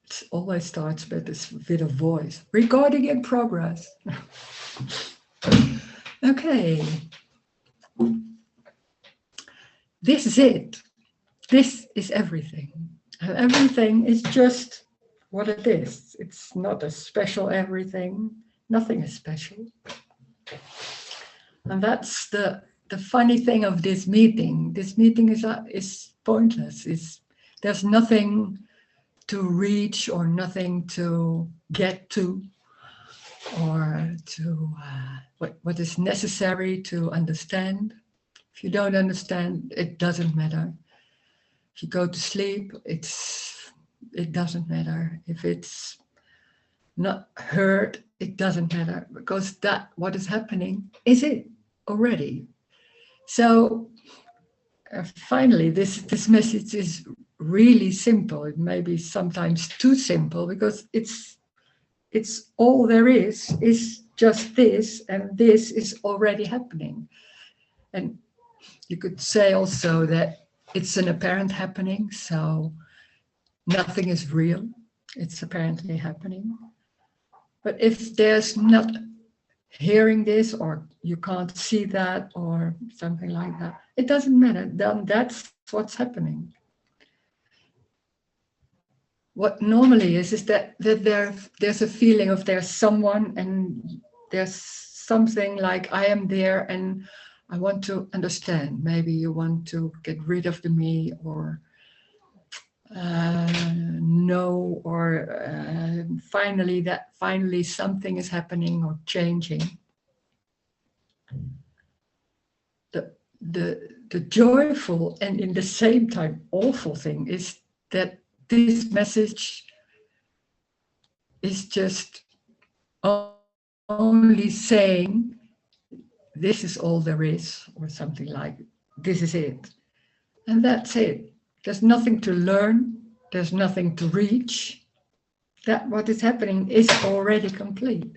It always starts with this bit of voice. Recording in progress. Okay. This is it. This is everything. And everything is just what it is. It's not a special everything. Nothing is special. And that's the funny thing of this meeting. This meeting is pointless. There's nothing to reach or nothing to get to, or to what is necessary to understand. If you don't understand, it doesn't matter. If you go to sleep, it doesn't matter. If it's not heard, it doesn't matter, because that what is happening is it already. So finally, this message is really simple. It may be sometimes too simple, because it's all there is just this, and this is already happening. And you could say also that it's an apparent happening, so nothing is real. It's apparently happening. But if there's not hearing this, or you can't see that, or something like that, it doesn't matter. Then that's what's happening. What normally is that there's a feeling of there's someone, and there's something like I am there and I want to understand. Maybe you want to get rid of the me, or know, or finally something is happening or changing. The joyful and in the same time awful thing is that this message is just only saying this is all there is, or something like this is it, and that's it. There's nothing to learn, there's nothing to reach. That what is happening is already complete.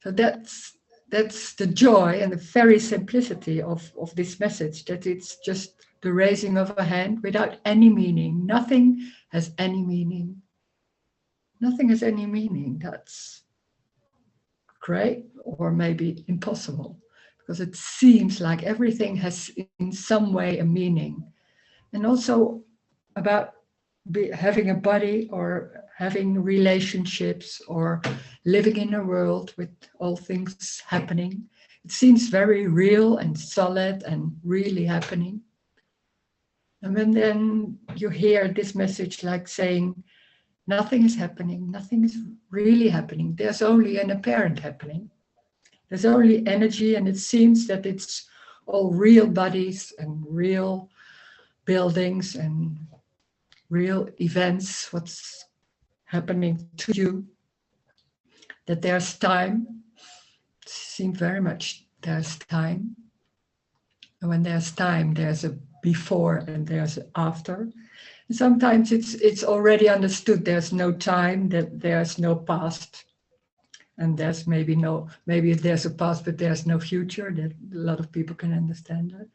So that's the joy and the very simplicity of this message, that it's just the raising of a hand without any meaning. Nothing has any meaning. Nothing has any meaning. That's great, or maybe impossible, because it seems like everything has in some way a meaning. And also about having a body, or having relationships, or living in a world with all things happening. It seems very real and solid and really happening. And when then you hear this message like saying, nothing is happening, nothing is really happening. There's only an apparent happening. There's only energy, and it seems that it's all real bodies and real buildings and real events, what's happening to you, that there's time. It seems very much there's time. And when there's time, there's a before and there's an after. And sometimes it's already understood there's no time, that there's no past. And there's maybe there's a past, but there's no future. That a lot of people can understand that.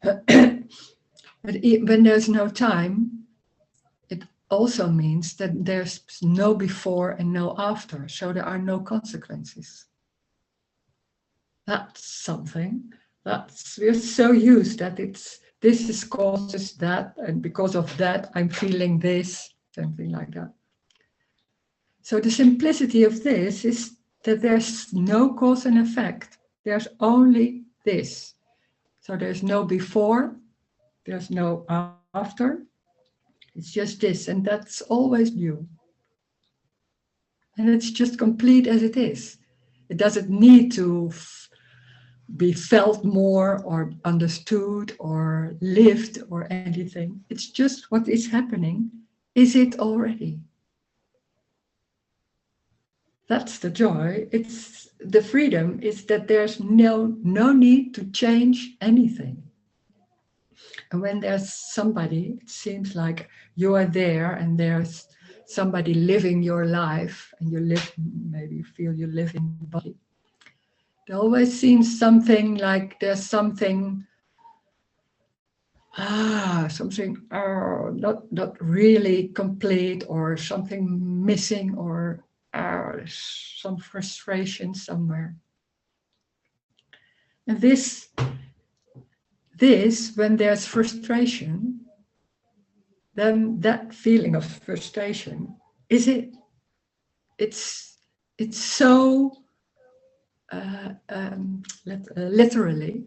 But when there's no time, it also means that there's no before and no after. So there are no consequences. That's something. We're so used that this causes that, and because of that, I'm feeling this, something like that. So the simplicity of this is that there's no cause and effect. There's only this. So there's no before, there's no after. It's just this, and that's always new. And it's just complete as it is. It doesn't need to be felt more, or understood, or lived, or anything. It's just what is happening. Is it already? That's the joy. It's the freedom is that there's no need to change anything. And when there's somebody, it seems like you are there, and there's somebody living your life, and maybe you feel you live in the body. There always seems something like there's something something not really complete, or something missing, or some frustration somewhere. And this when there's frustration, then that feeling of frustration is it. It's so literally.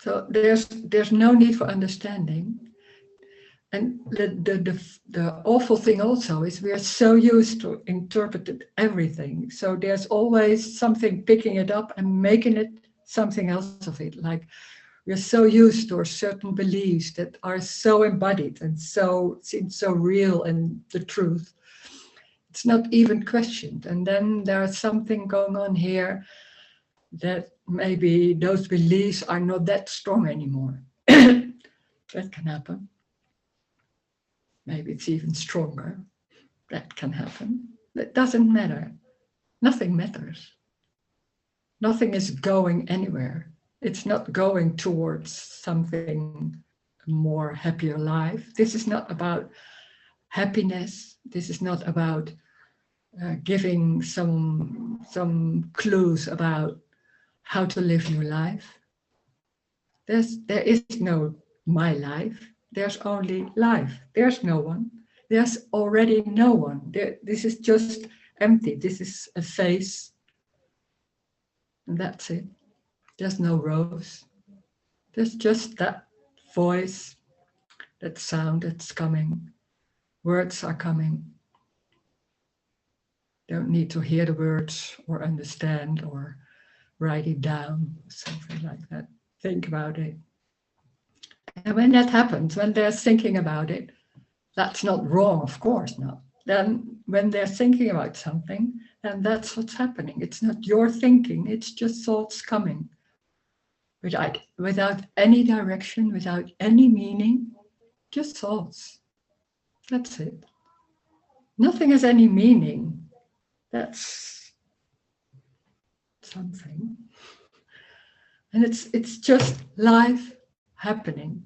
So there's no need for understanding. And the awful thing also is we are so used to interpret everything. So there's always something picking it up and making it something else of it. Like we're so used to certain beliefs that are so embodied and so seem so real and the truth. It's not even questioned. And then there's something going on here that maybe those beliefs are not that strong anymore. That can happen. Maybe it's even stronger. That can happen. It doesn't matter. Nothing matters. Nothing is going anywhere. It's not going towards something more happier life. This is not about happiness. This is not about giving some clues about how to live your life. There is no my life. There's only life. There's no one. There's already no one. This is just empty. This is a face. And that's it. There's no Rose. There's just that voice, that sound that's coming. Words are coming. Don't need to hear the words or understand or write it down, something like that. Think about it. And when that happens, when they're thinking about it, that's not wrong, of course not. Then when they're thinking about something, then that's what's happening. It's not your thinking, it's just thoughts coming. Without any direction, without any meaning, just thoughts. That's it. Nothing has any meaning. That's something. And it's just life happening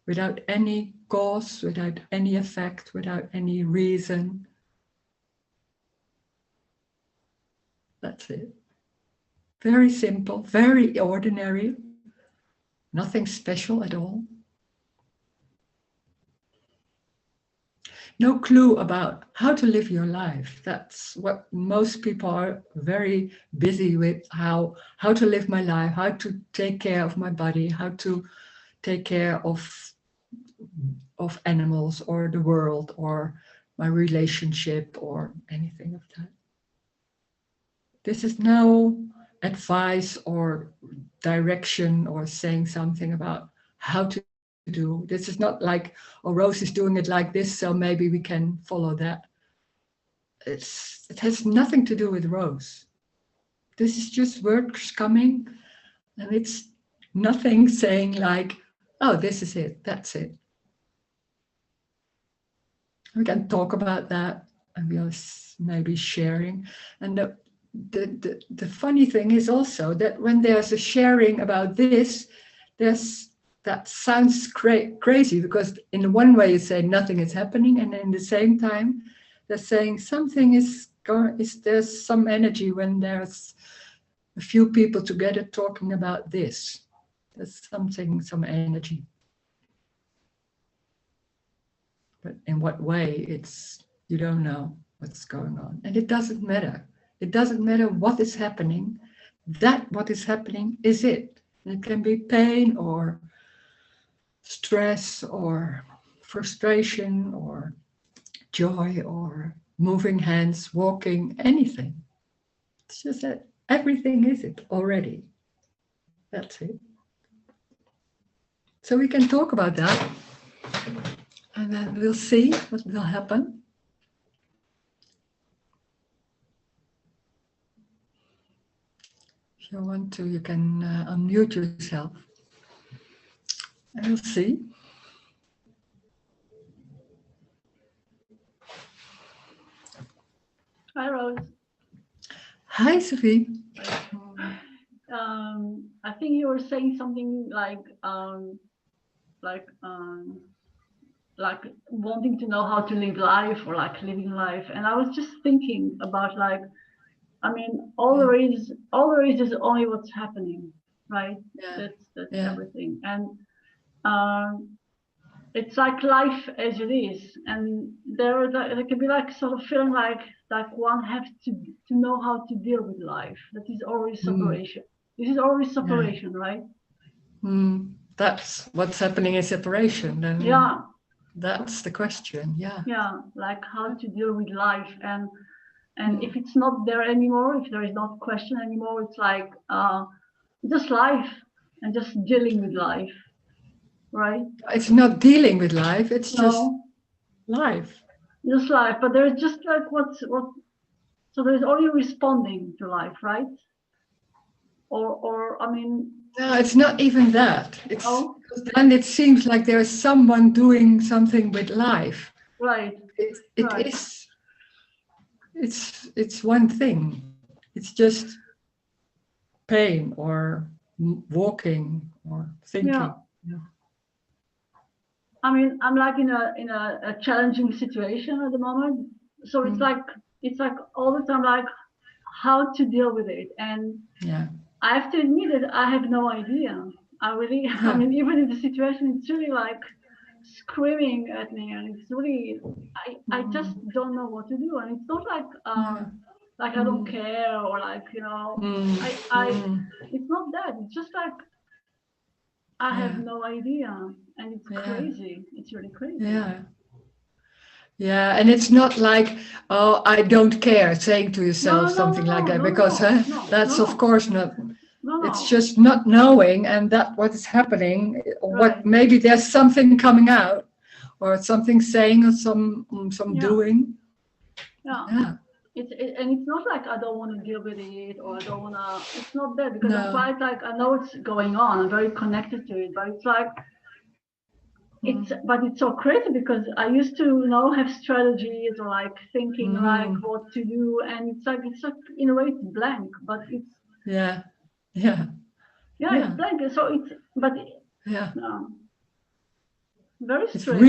without any cause, without any effect, without any reason. That's it. Very simple, very ordinary, nothing special at all. No clue about how to live your life. That's what most people are very busy with, how to live my life, how to take care of my body, how to take care of animals or the world or my relationship or anything of that. This is no advice or direction or saying something about how to do. This is not like, oh, Rose is doing it like this, so maybe we can follow that. It has nothing to do with Rose. This is just words coming, and it's nothing saying like, oh, this is it, that's it. We can talk about that, and we'll maybe sharing. And the funny thing is also that when there's a sharing about this, that sounds crazy, because in one way you say nothing is happening, and in the same time they're saying something is going. There's some energy when there's a few people together talking about this. There's something, some energy. But in what way, you don't know what's going on, and it doesn't matter. It doesn't matter what is happening. That what is happening is it. And it can be pain or stress or frustration or joy or moving hands, walking, anything. It's just that everything is it already. That's it. So we can talk about that, and then we'll see what will happen. If you want to, you can unmute yourself. And we'll see. Hi, Rose. Hi, Sophie. I think you were saying something like like wanting to know how to live life or like living life, and I was just thinking about like, I mean, all there is only what's happening, right? Yeah. That's Yeah. everything, and it's like life as it is, and there can be like sort of feeling like one has to know how to deal with life. That is always separation. This is always separation, right? That's what's happening in separation. Then Yeah, that's the question. Yeah. yeah, like how to deal with life, and if it's not there anymore, if there is not question anymore, it's like just life and just dealing with life, right? It's not dealing with life. It's just No, life. just life. But there's just like what. So there's only responding to life, right? Or I mean, No, it's not even that. It's oh, then it seems like there's someone doing something with life. right, It right. is. It's one thing. It's just pain or walking or thinking. Yeah. I mean, I'm like in a challenging situation at the moment. So it's like all the time like how to deal with it. And Yeah. I have to admit that I have no idea. I mean, even in the situation, it's really like screaming at me, and it's really, I just don't know what to do. And it's not like I don't care or like, you know, it's not that. It's just like, I have no idea. And it's crazy. It's really crazy. Yeah. Yeah, and it's not like, oh, I don't care, saying to yourself something like that, because that's of course not. It's just not knowing, and that what is happening, or what maybe there's something coming out, or something saying, or some doing. Yeah. And it's not like I don't want to deal with it or I don't want to. It's not that, because I'm quite like, I know it's going on. I'm very connected to it, but it's like. But it's so crazy because I used to, you know, have strategies or like thinking like what to do, and it's like in a way it's blank, but it's it's blank. So it's very strange.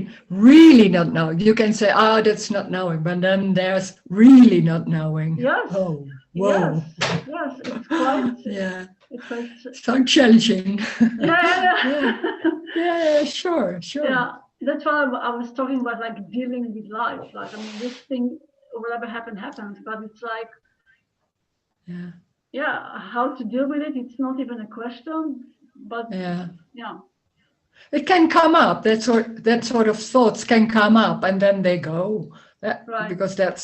It's really not knowing. You can say, oh, that's not knowing, but then there's really not knowing. Yes. Oh, whoa. Yes. It's quite. It's quite so challenging. Yeah, sure. Yeah, that's why I was talking about like dealing with life. Like, I mean, this thing, whatever happens, but it's like, how to deal with it. It's not even a question, but it can come up. That sort of thoughts can come up, and then they go. Because it's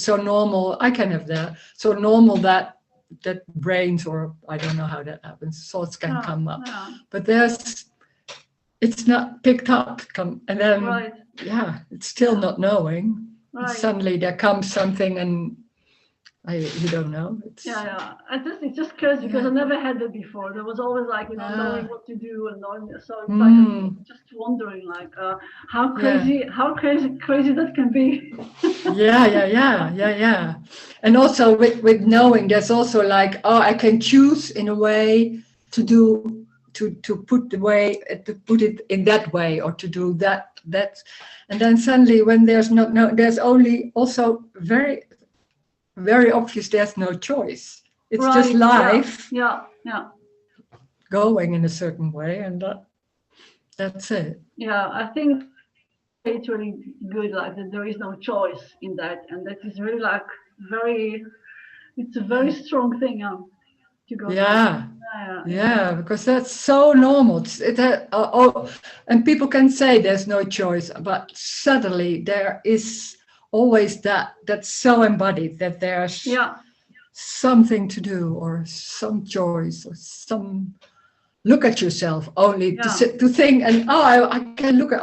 so normal. I can have that. So normal that brains, or I don't know how that happens. Thoughts can come up, but it's not picked up, and then it's still not knowing. Suddenly there comes something, and you don't know. It's just crazy because I never had that before. There was always like, you know, knowing what to do and knowing. So it's like just wondering like how crazy that can be. Yeah. And also with knowing, there's also like, oh, I can choose in a way to do. To put it in that way, or to do that, and then suddenly when there's there's only also very, very obvious there's no choice. It's just life. Yeah. Going in a certain way, and that's it. Yeah, I think it's really good, like that there is no choice in that, and that is really like it's a very strong thing to go. Because that's so normal. And people can say there's no choice, but suddenly there is always that's so embodied that there's something to do, or some choice, or some look at yourself only to think, and I can look at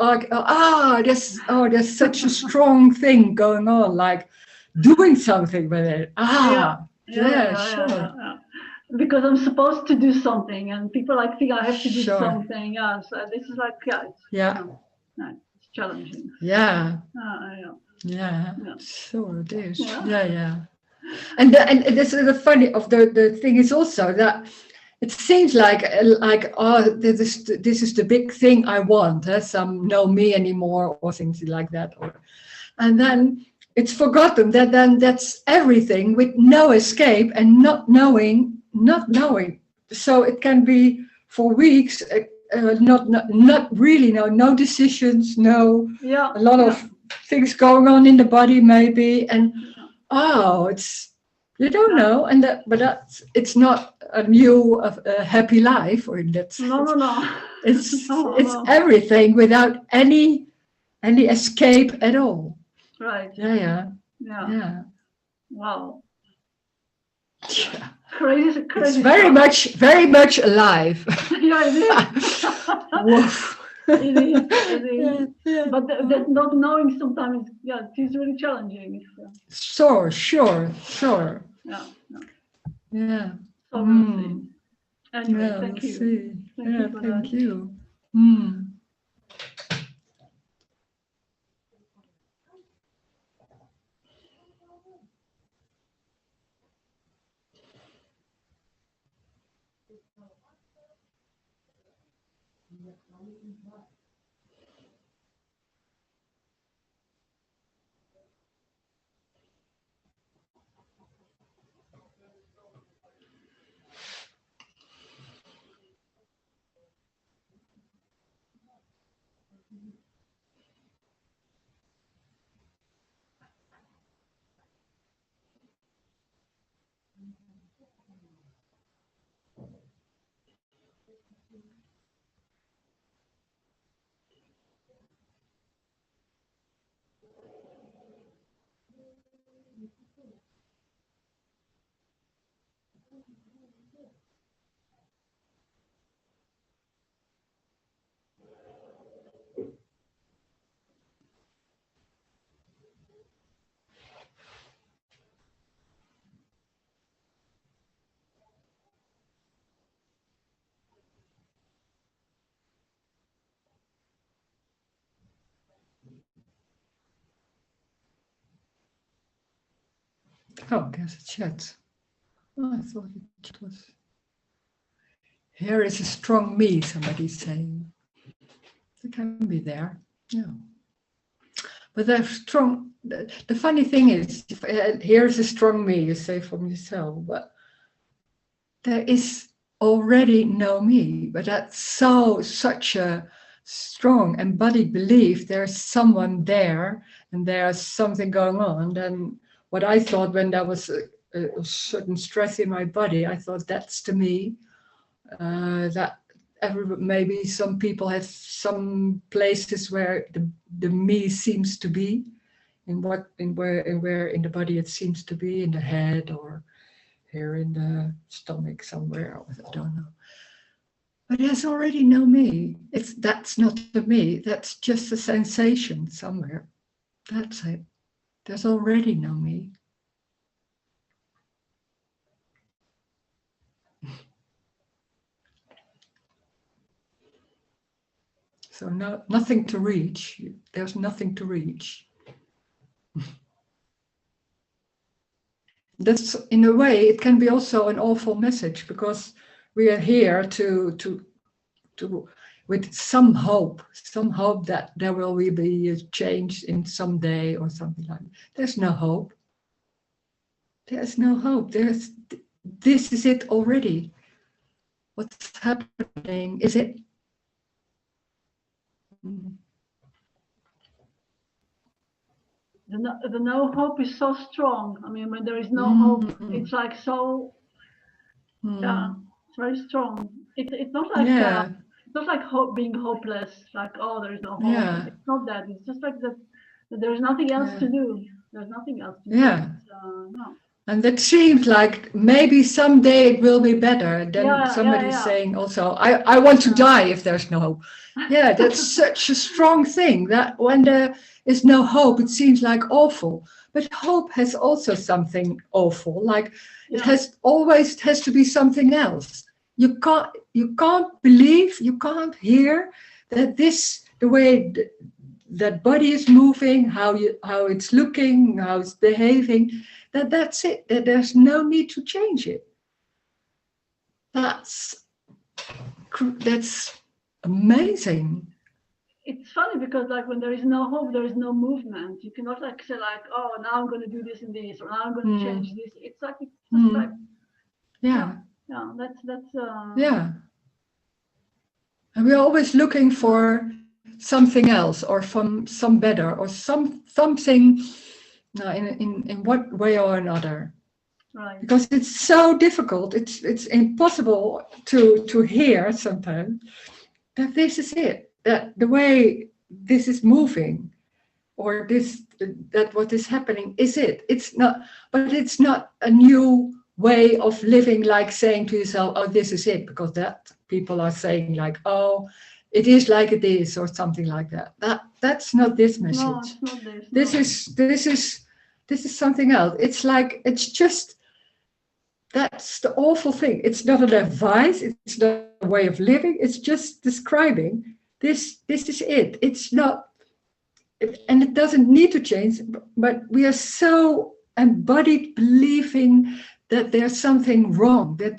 there's such a strong thing going on, like doing something with it. Sure. Because I'm supposed to do something, and people like think I have to do something. So this is like it's challenging. Yeah. Sure it is. Yeah. And this is the funny of the thing is also that it seems like oh, this is the big thing I want. Some know me anymore or things like that, and then it's forgotten that then that's everything with no escape and not knowing. So it can be for weeks. Not really no decisions, a lot of things going on in the body maybe, and it's you don't know, and it's not a new happy life, or that's no. it's everything without any escape at all. Right. Yeah. Wow. Yeah. Crazy. It's very much alive. Yeah, it is. Woof. It is. Yeah. But that not knowing sometimes, it is really challenging. Sure. Yeah. Yeah. So we'll see. Anyway, thank you. See. Thank you. Oh, there's a chat. Oh, I thought it was. Here is a strong me, somebody's saying. It can be there, yeah. But they're strong. The funny thing is, here's a strong me, you say from yourself, but there is already no me. But that's such a strong embodied belief. There's someone there, and there's something going on. Then what I thought when there was a certain stress in my body, I thought that's the me. That maybe some people have some places where the me seems to be, where in the body it seems to be, in the head or here in the stomach somewhere, I don't know. But there's already no me. That's not the me. That's just a sensation somewhere. That's it. There's already no me. So nothing to reach. There's nothing to reach. That's, in a way, it can be also an awful message, because we are here to with some hope that there will be a change in some day or something like that. There's no hope. There's no hope. This is it already. What's happening is it. The no hope is so strong. I mean, when there is no hope, it's like so. Yeah, it's very strong. It's not like it's not like hope being hopeless. Like, oh, there is no hope. Yeah. It's not that. It's just like that there's nothing else to do. There's nothing else to do. No. And that seems like maybe someday it will be better. Then somebody's saying also, I want to die if there's no hope. Yeah, that's such a strong thing, that when there is no hope, it seems like awful. But hope has also something awful. Like it always has to be something else. You can't believe, you can't hear that the way that body is moving, how it's looking, how it's behaving, that's it. That there's no need to change it. That's amazing. It's funny because like when there is no hope, there is no movement. You cannot like say like, oh, now I'm going to do this and this, or now I'm going to change this. It's like it's just like yeah. That's yeah. And we're always looking for something else, or from some better, or something in what way or another. right. Because it's so difficult. It's impossible to hear sometimes that this is it. That the way this is moving, or that what is happening is it. It's not, but it's not a new way of living, like saying to yourself, oh, this is it, because that people are saying like, oh, it is like it is, or something like that. That's not this message. No, it's not this. This is something else. It's like, it's just, that's the awful thing. It's not an advice, it's not a way of living, it's just describing this is it. It's not, and it doesn't need to change, but we are so embodied believing that there's something wrong, that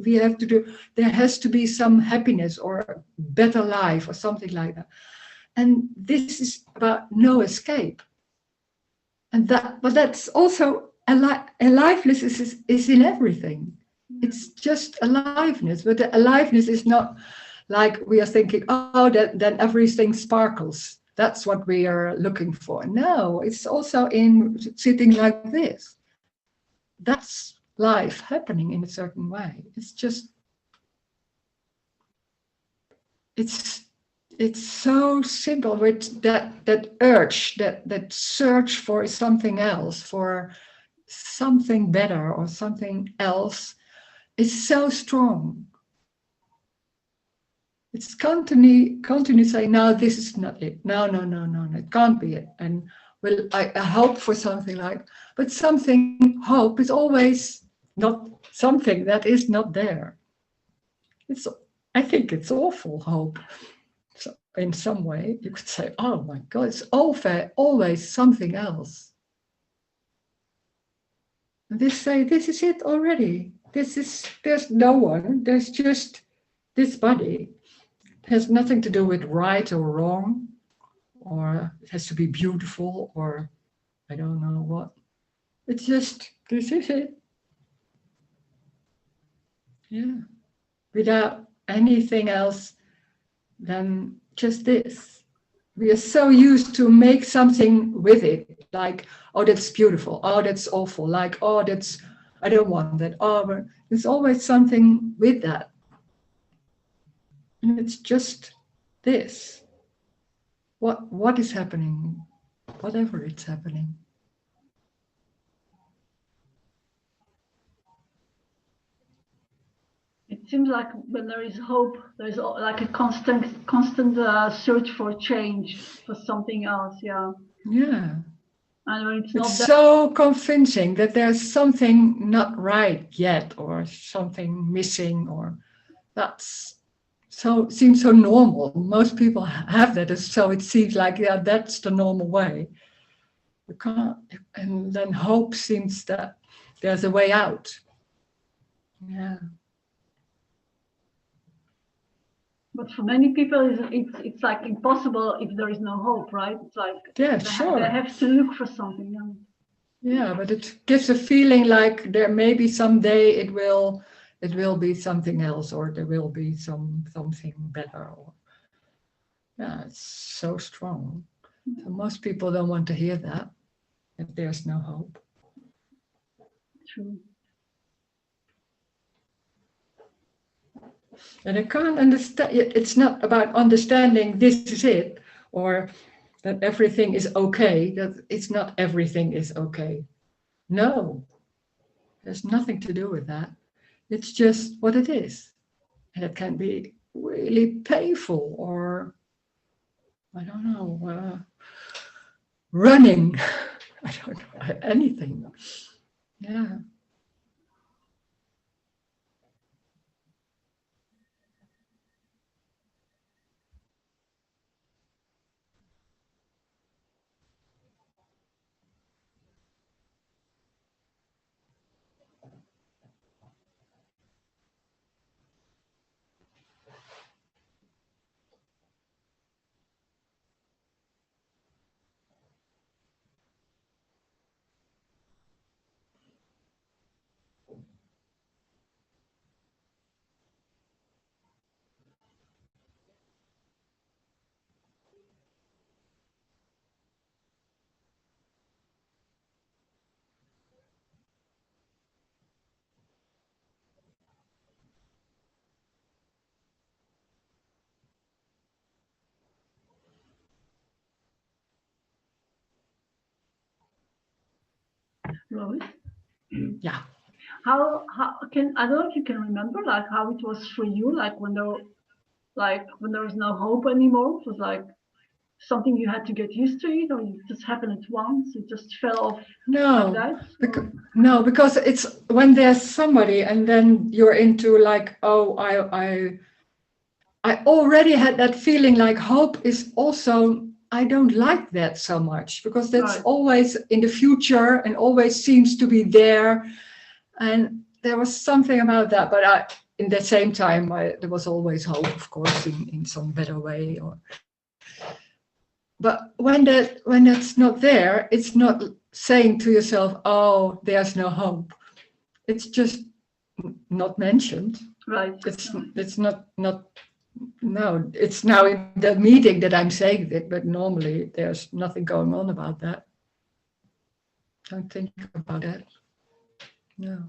we have to do, there has to be some happiness or a better life or something like that. And this is about no escape. And but that's also aliveness is in everything. It's just aliveness, but the aliveness is not like we are thinking, oh, then everything sparkles. That's what we are looking for. No, it's also in sitting like this. That's life happening in a certain way. It's just, it's so simple with that urge, that search for something else, for something better or something else is so strong. It's continue saying, no, this is not it. No, it can't be it. And well, I hope for something like, but hope is always not something that is not there. I think it's awful, hope. So in some way, you could say, oh my God, it's always something else. And they say, this is it already. There's no one, there's just this body. It has nothing to do with right or wrong, or it has to be beautiful, or I don't know what. It's just, this is it. Yeah. Without anything else than just this. We are so used to make something with it, like, oh, that's beautiful, oh, that's awful, like, oh, I don't want that, oh, but there's always something with that. And it's just this. What is happening, whatever it's happening. It seems like when there is hope, there's like a constant search for change, for something else. Yeah. Yeah. And when it's not so convincing that there's something not right yet, or something missing, or that's so seems so normal. Most people have that, so it seems like, yeah, that's the normal way. You can't, and then hope seems that there's a way out. Yeah. But for many people, it's like impossible if there is no hope, right? It's like they have to look for something. Yeah, but it gives a feeling like there maybe someday it will be something else, or there will be something better. Or, yeah, it's so strong. So most people don't want to hear that if there's no hope. True. And I can't understand. It's not about understanding this is it, or that everything is okay. That it's not everything is okay. No, there's nothing to do with that. It's just what it is. And it can be really painful, or I don't know, running. I don't know, anything. Yeah. Rose. Yeah. How can I don't know if you can remember like how it was for you, like when there was no hope anymore. It was like something you had to get used to it, or it just happened at once. It just fell off like that. No, because it's when there's somebody, and then you're into like, oh, I already had that feeling like hope is also, I don't like that so much, because that's Right. always in the future and always seems to be there. And there was something about that, but in the same time, there was always hope, of course, in some better way. But when that's not there, it's not saying to yourself, oh, there's no hope. It's just not mentioned. Right. It's not no, it's now in the meeting that I'm saying it, but normally there's nothing going on about that. Don't think about that. No.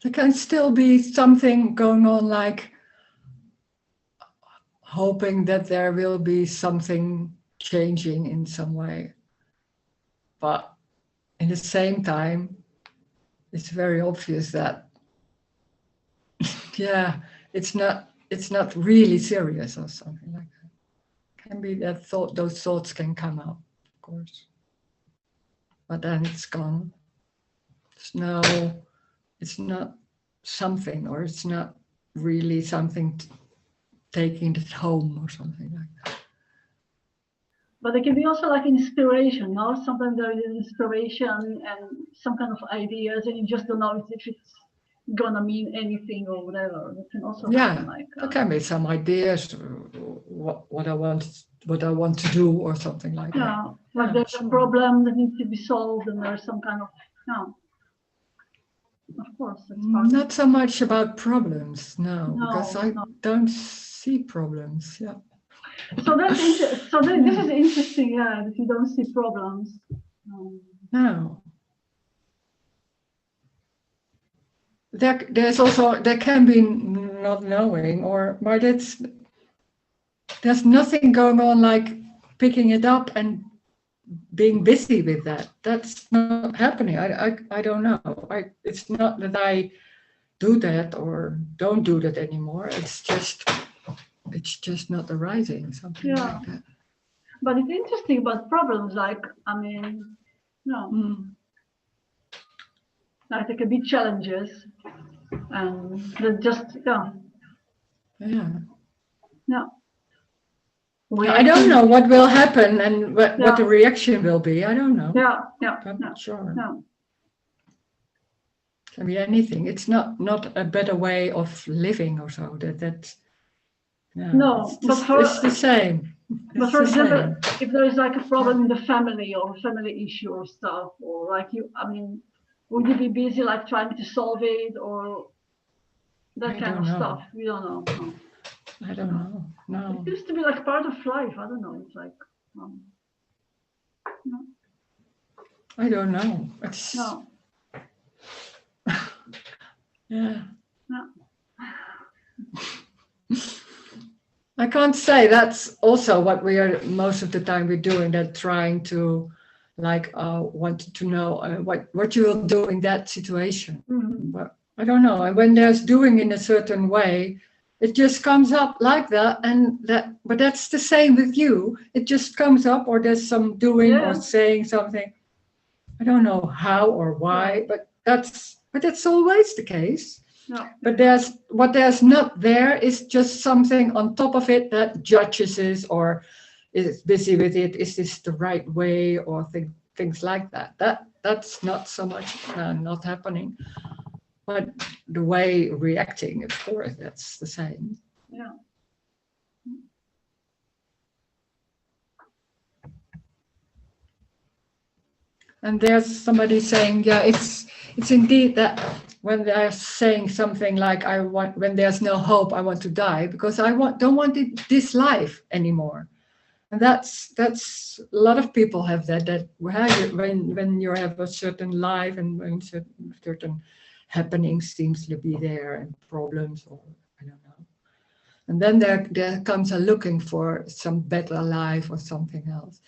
There can still be something going on, like hoping that there will be something changing in some way. But in the same time, it's very obvious that, yeah, it's not really serious or something like that. Can be that those thoughts can come up, of course. But then it's gone. It's not something, or it's not really something taking it home or something like that. But it can be also like inspiration, no? Sometimes there is inspiration and some kind of ideas, and you just don't know if it's gonna mean anything or whatever. It can also happen like there can be some ideas, what I want to do or something like that. Like there's a problem that needs to be solved, and there's some kind of of course. Not so much about problems, no, because I don't see problems. Yeah. So that's this is interesting, that you don't see problems. No. There can be not knowing, but there's nothing going on like picking it up and being busy with that. That's not happening. I don't know. It's not that I do that or don't do that anymore. It's just not arising, something like that. But it's interesting about problems, like, I mean, like there can be challenges, and they're just I don't know what will happen and what the reaction will be. I don't know. I'm not sure. Can be anything. It's not a better way of living or so. It's the same. But for example, if there is like a problem in the family or a family issue or stuff, or like would you be busy like trying to solve it or that kind of stuff? We don't know. No. I don't know. No. It seems to be like part of life. I don't know. It's like I don't know. It's yeah. No. I can't say. That's also what we are most of the time we're doing, that trying to want to know what you will do in that situation. Mm-hmm. But I don't know. And when there's doing in a certain way, it just comes up like that, but that's the same with you. It just comes up, or there's some doing or saying something. I don't know how or why, but that's always the case. No. But there's not there is just something on top of it that judges it or is busy with it. Is this the right way or things like that? That's not so much not happening. But the way reacting, of course, that's the same. Yeah. And there's somebody saying, yeah, it's indeed that when they're saying something like, when there's no hope, I want to die because don't want this life anymore. And that's a lot of people have that when you have a certain life and when certain happenings seems to be there and problems or I don't know. And then there comes a looking for some better life or something else.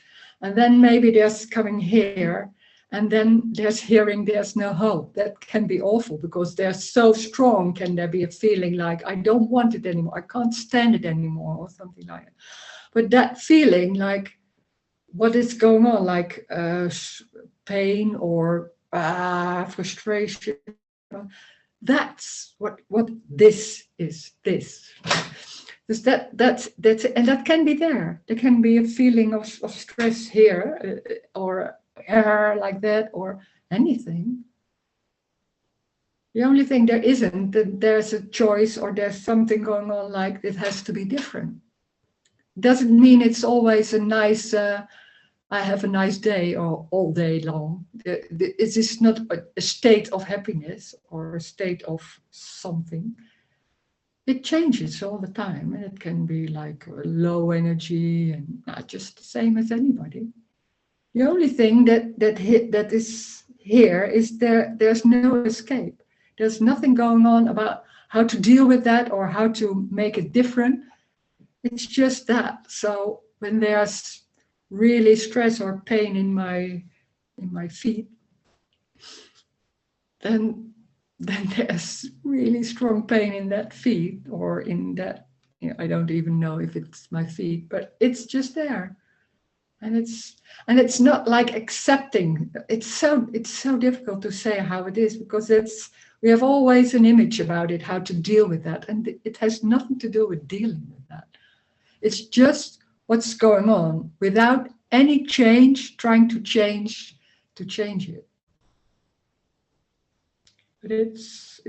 And then maybe there's coming here and then there's hearing there's no hope. That can be awful because they're so strong. Can there be a feeling like, I don't want it anymore. I can't stand it anymore or something like that. But that feeling like what is going on, like pain or frustration, that's what this is. Because that's and that can be there. There can be a feeling of stress here or like that or anything. The only thing there isn't that there's a choice or there's something going on like it has to be different. Doesn't mean it's always a nice, I have a nice day or all day long. It is not a state of happiness or a state of something. It changes all the time and it can be like low energy and not just the same as anybody. The only thing that is here is there's no escape. There's nothing going on about how to deal with that or how to make it different. It's just that. So when there's really stress or pain in my feet, then there's really strong pain in that feet or in that, I don't even know if it's my feet, but it's just there. And it's not like accepting. It's so difficult to say how it is because we have always an image about it, how to deal with that. And it has nothing to do with dealing with that. It's just what's going on without any change, trying to change it. But it's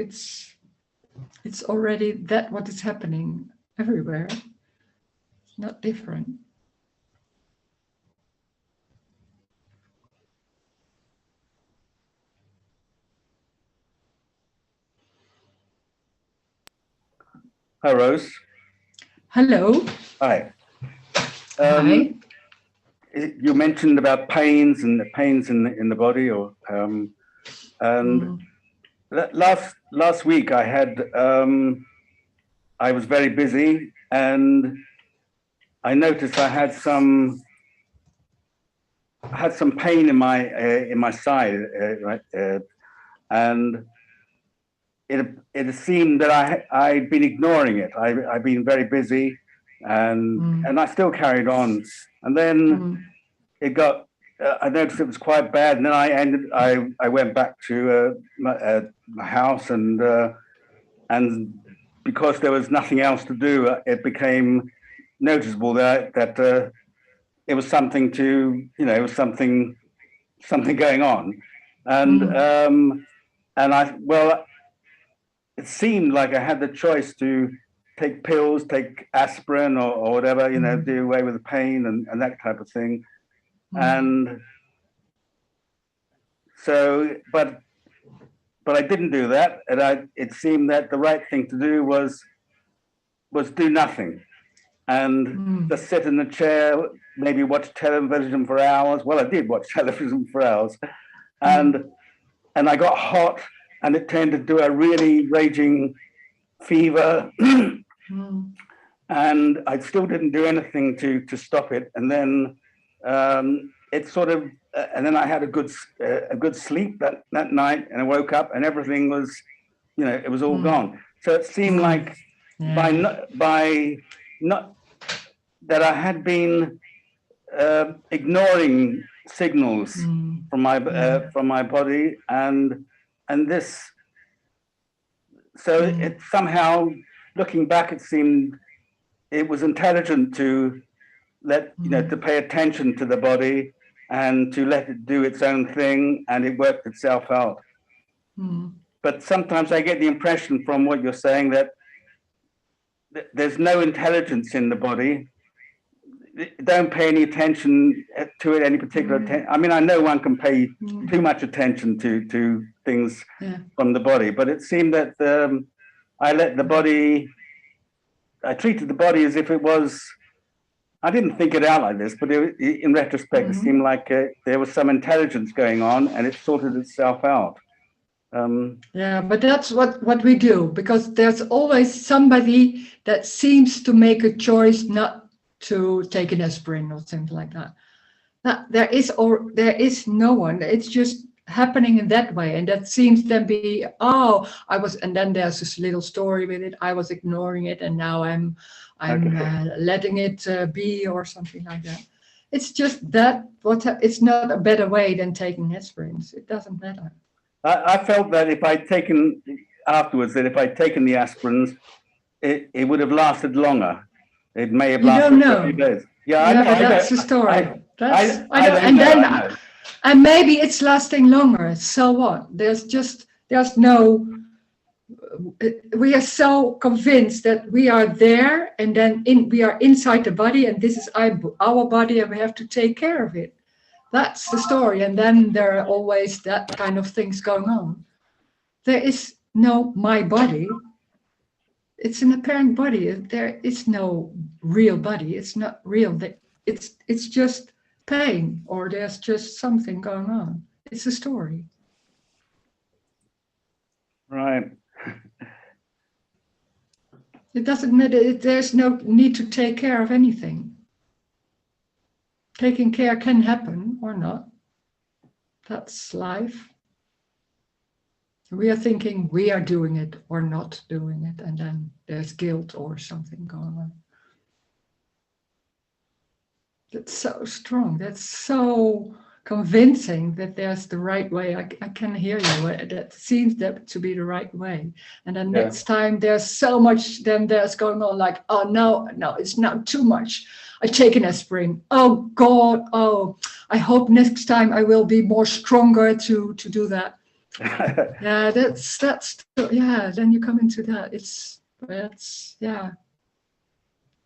already that what is happening everywhere. It's not different. Hi, Rose. Hello. Hi. Hi. You mentioned about pains and the pains in the body, or and last week I had I was very busy and I noticed I had some pain in my side, right, and it seemed that I'd been ignoring it. I've been very busy, and I still carried on. And then it got. I noticed it was quite bad, and then I went back to my house, and because there was nothing else to do, it became noticeable that it was something it was something going on, and it seemed like I had the choice to take pills, take aspirin or whatever, do away with the pain and that type of thing. And so, but I didn't do that. And it seemed that the right thing to do was do nothing and just sit in the chair, maybe watch television for hours. Well, I did watch television for hours. And I got hot and it turned into a really raging fever. And I still didn't do anything to stop it. And then it sort of, and then I had a good sleep that night, and I woke up and everything was, it was all gone. So it seemed like by not that I had been ignoring signals from my body, and this so it somehow, looking back, it seemed it was intelligent to to pay attention to the body and to let it do its own thing, and it worked itself out. But sometimes I get the impression from what you're saying that there's no intelligence in the body. Don't pay any attention to it, any particular attention. I mean, I know one can pay too much attention to things from the body, but it seemed that I treated the body as if it was, I didn't think it out like this, but in retrospect, it seemed like there was some intelligence going on and it sorted itself out. Yeah, but that's what we do, because there's always somebody that seems to make a choice not to take an aspirin or something like that. There is no one. It's just happening in that way, and that seems then be and then there's this little story with it. I was ignoring it, and now I'm letting it be, or something like that. It's just that it's not a better way than taking aspirins. It doesn't matter. I felt that if I'd taken afterwards, that if I'd taken the aspirins, it would have lasted longer. It may have lasted a few days. Yeah, I know, but that's the story. I know. And maybe it's lasting longer. So what? We are so convinced that we are there, and then we are inside the body, and this is our body, and we have to take care of it. That's the story. And then there are always that kind of things going on. There is no my body. It's an apparent body. There is no real body. It's not real. It's just pain, or there's just something going on. It's a story. Right. It doesn't matter. There's no need to take care of anything. Taking care can happen or not. That's life. We are thinking we are doing it or not doing it, and then there's guilt or something going on. That's so strong. That's so convincing that there's the right way. I can hear you. That seems to be the right way. And then next time there's so much, then there's going on like, oh no, it's not too much. I take an aspirin. Oh God, I hope next time I will be more stronger to do that. Yeah, then you come into that.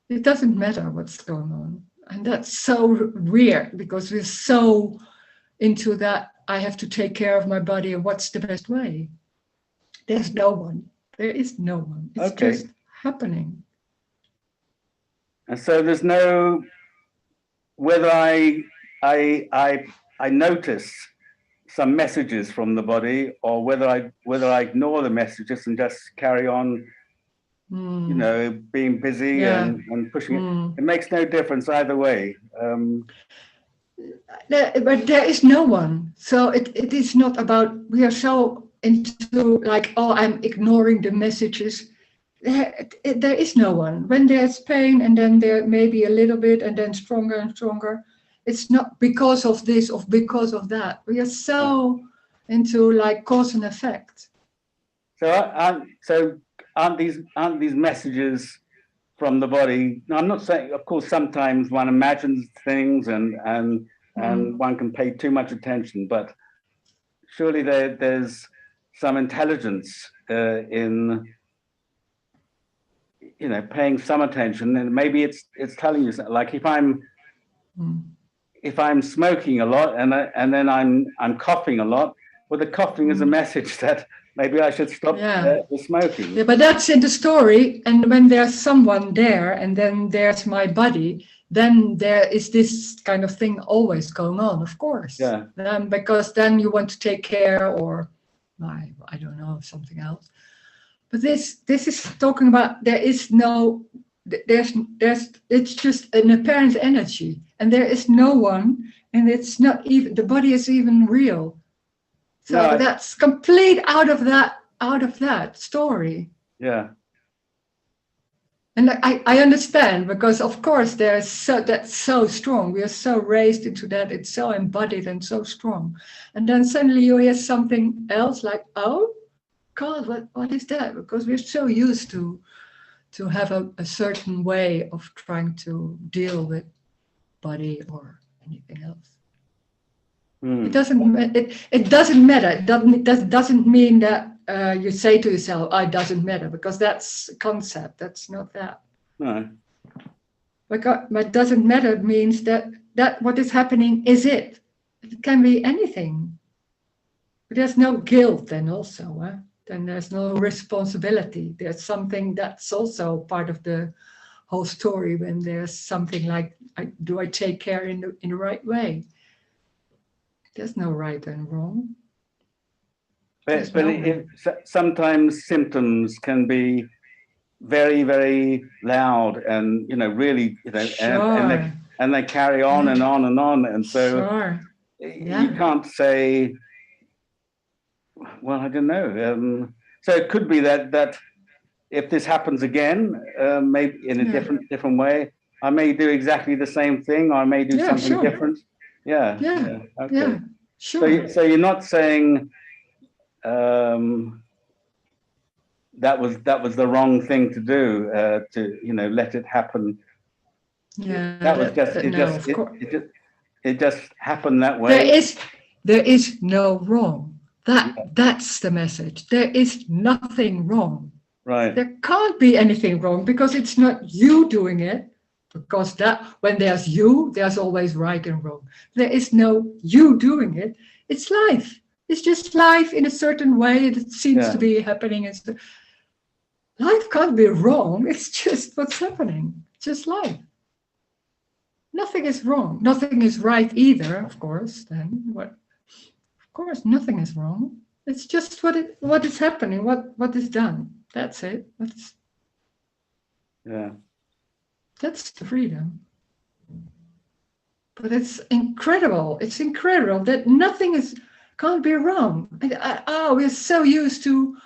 It doesn't matter what's going on. And that's so weird, because we're so into that. I have to take care of my body, and what's the best way? There's no one. There is no one. It's just happening. And so there's no, whether I notice some messages from the body, or whether I ignore the messages and just carry on, being busy and pushing it. It makes no difference either way. But there is no one. So it is not about, we are so into like, I'm ignoring the messages. There is no one. When there's pain, and then there may be a little bit, and then stronger and stronger. It's not because of this or because of that. We are so into like cause and effect. So aren't these messages from the body? Now, I'm not saying, of course, sometimes one imagines things and one can pay too much attention, but surely there's some intelligence in paying some attention, and maybe it's telling you something. Like if I'm smoking a lot and then I'm coughing a lot, well, the coughing is a message that maybe I should stop the smoking. Yeah, but that's in the story. And when there's someone there, and then there's my body, then there is this kind of thing always going on, of course. Yeah. Because then you want to take care, or I don't know, something else. But this is talking about it's just an apparent energy, and there is no one, and it's not even, the body is even real. So that's complete out of that story. Yeah. And I understand, because of course that's so strong. We are so raised into that. It's so embodied and so strong. And then suddenly you hear something else like, God, what is that? Because we're so used to have a certain way of trying to deal with body or anything else. It doesn't it doesn't matter. That doesn't mean that you say to yourself, "Oh, it doesn't matter," because that's a concept. That's not that. No. But it doesn't matter means that what is happening is it. It can be anything. But there's no guilt then also. Then there's no responsibility. There's something that's also part of the whole story when there's something like, do I take care in the right way? There's no right and wrong. But sometimes symptoms can be very, very loud and, really, Sure. and they carry on and on and on. And so Sure. you can't say, well, I don't know. So it could be that if this happens again, maybe in a different way, I may do exactly the same thing, or I may do something different. Yeah. Okay. Yeah. Sure. So you're not saying that was the wrong thing to do, to let it happen. Yeah. That was just it just happened that way. There is no wrong. That's the message. There is nothing wrong. Right. There can't be anything wrong because it's not you doing it. Because when there's you, there's always right and wrong. There is no you doing it. It's life. It's just life in a certain way that seems to be happening. Life can't be wrong. It's just what's happening. It's just life. Nothing is wrong. Nothing is right either, of course. Then what? Of course, nothing is wrong. It's just what is happening. What is done. That's it. That's the freedom. But it's incredible. It's incredible that nothing can't be wrong. We're so used to,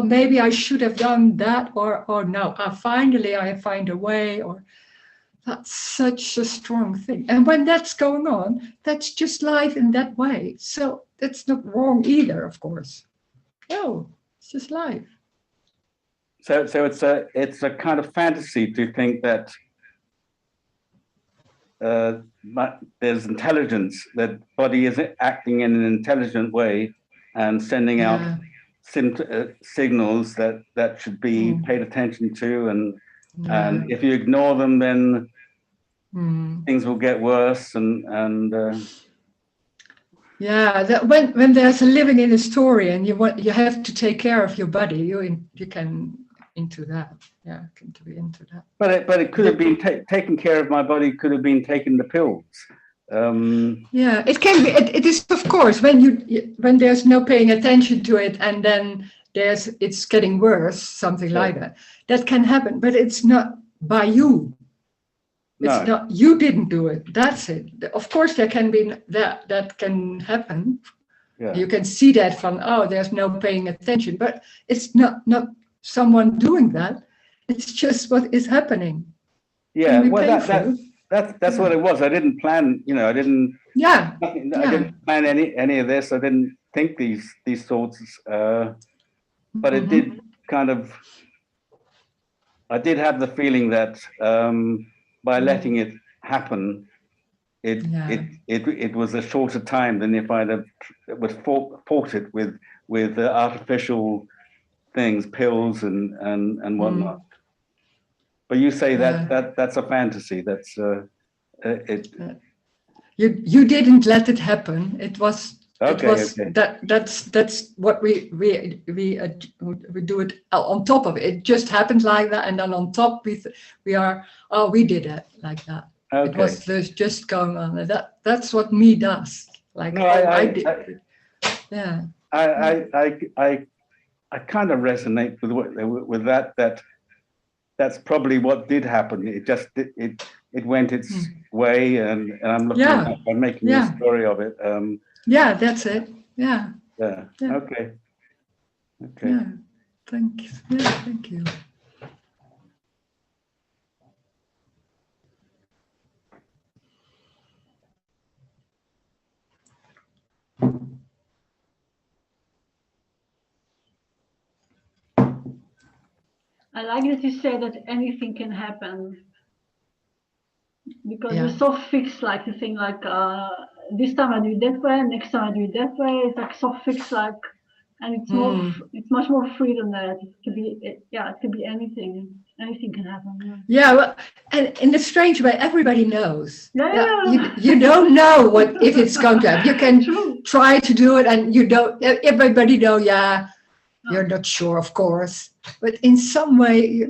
maybe I should have done that, or no, finally I find a way, or that's such a strong thing. And when that's going on, that's just life in that way. So that's not wrong either, of course. No, it's just life. So it's a kind of fantasy to think that there's intelligence, that body is acting in an intelligent way and sending out signals that should be paid attention to, and if you ignore them, then things will get worse. And that when there's a living in a story and you have to take care of your body, you can into that. Yeah, to be into that. But it could have been taking care of my body. Could have been taking the pills. It can be. It is, of course, when there's no paying attention to it, and then it's getting worse, something like that. That can happen, but it's not by you. It's not, you didn't do it. That's it. Of course, there can be that can happen. Yeah. You can see that from, there's no paying attention, but it's not someone doing that. It's just what is happening. Yeah, well, that's what it was. I didn't plan, I didn't. Yeah. I didn't plan any of this. I didn't think these thoughts. But it did kind of. I did have the feeling that by letting it happen, it was a shorter time than if I'd have fought it with artificial things, pills and whatnot. But you say that's a fantasy. That's it. You didn't let it happen. It was. Okay, it was that's what we do it on top of it. It just happened like that, and then on top we did it like that. Okay. It was just going on. That's what me does. Like I did. I kind of resonate with that. That's probably what did happen. It just it went its way, and I'm looking at I'm making a story of it. Yeah, that's it. Yeah. Okay. Yeah. Thank you. Yeah, thank you. I like that you say that anything can happen, because Yeah. you're so fixed, like you think like this time I do it that way, next time I do it that way. It's like so fixed, like, and it's more, it's much more free than that. It could be, it could be anything. Anything can happen. Yeah, well, and in a strange way, everybody knows. Yeah. You don't know what if it's going to happen. You can True. try to do it, and you don't. Everybody know. Yeah, you're not sure, of course, but in some way,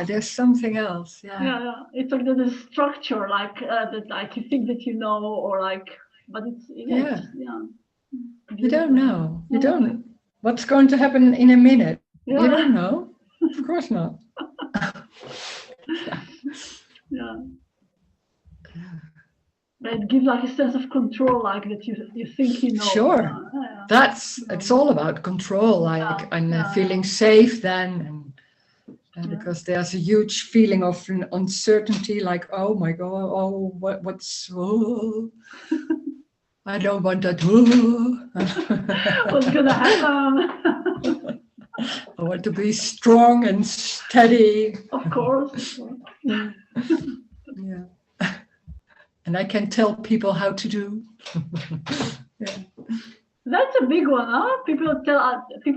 there's something else. Yeah. It's like there's a structure, like that, like you think that you know, or like, but it's You don't know. You don't. What's going to happen in a minute? Yeah. You don't know. Of course not. Yeah. But it gives like a sense of control, like that you think you know. Sure. It's all about control, like, and feeling safe then, and because there's a huge feeling of uncertainty, like, oh my God, I don't want that. What's gonna happen? I want to be strong and steady. Of course. Yeah. And I can tell people how to do. Yeah. That's a big one, huh? People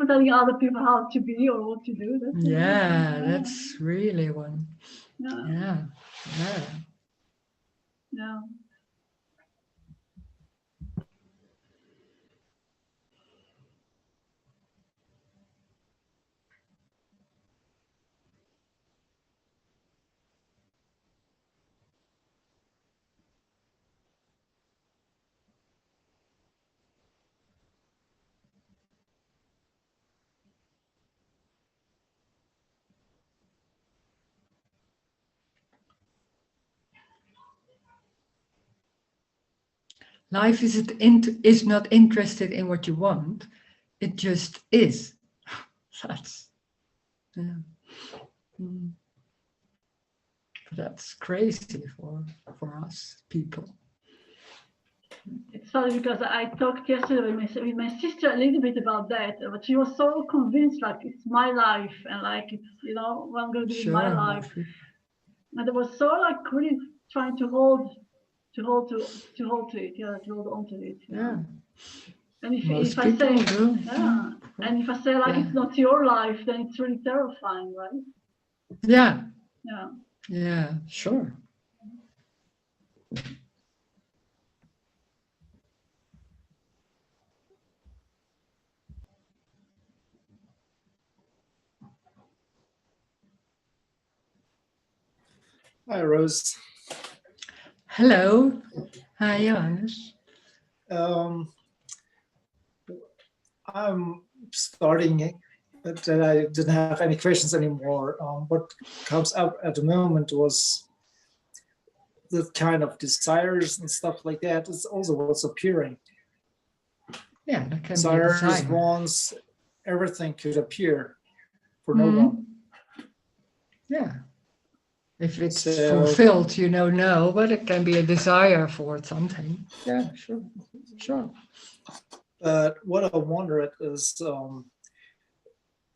telling other people how to be or what to do. That's really one. Yeah. Life is not interested in what you want. It just is. That's crazy for us people. It's funny because I talked yesterday with my sister a little bit about that, but she was so convinced, like, it's my life, and like, it's, what I'm going to do in my life. And it was so like really trying to hold to it, to hold on to it. Yeah. And if I say, and if I say like it's not your life, then it's really terrifying, right? Yeah. Yeah. Yeah, sure. Hi, Rose. Hello. Hi, Johannes. I'm starting, but I didn't have any questions anymore. What comes up at the moment was the kind of desires and stuff like that. It's also what's appearing. Yeah, that can desires, be a desire. wants, everything could appear for no one. Yeah. If it's fulfilled, no, but it can be a desire for something. Yeah, sure. But what I wonder is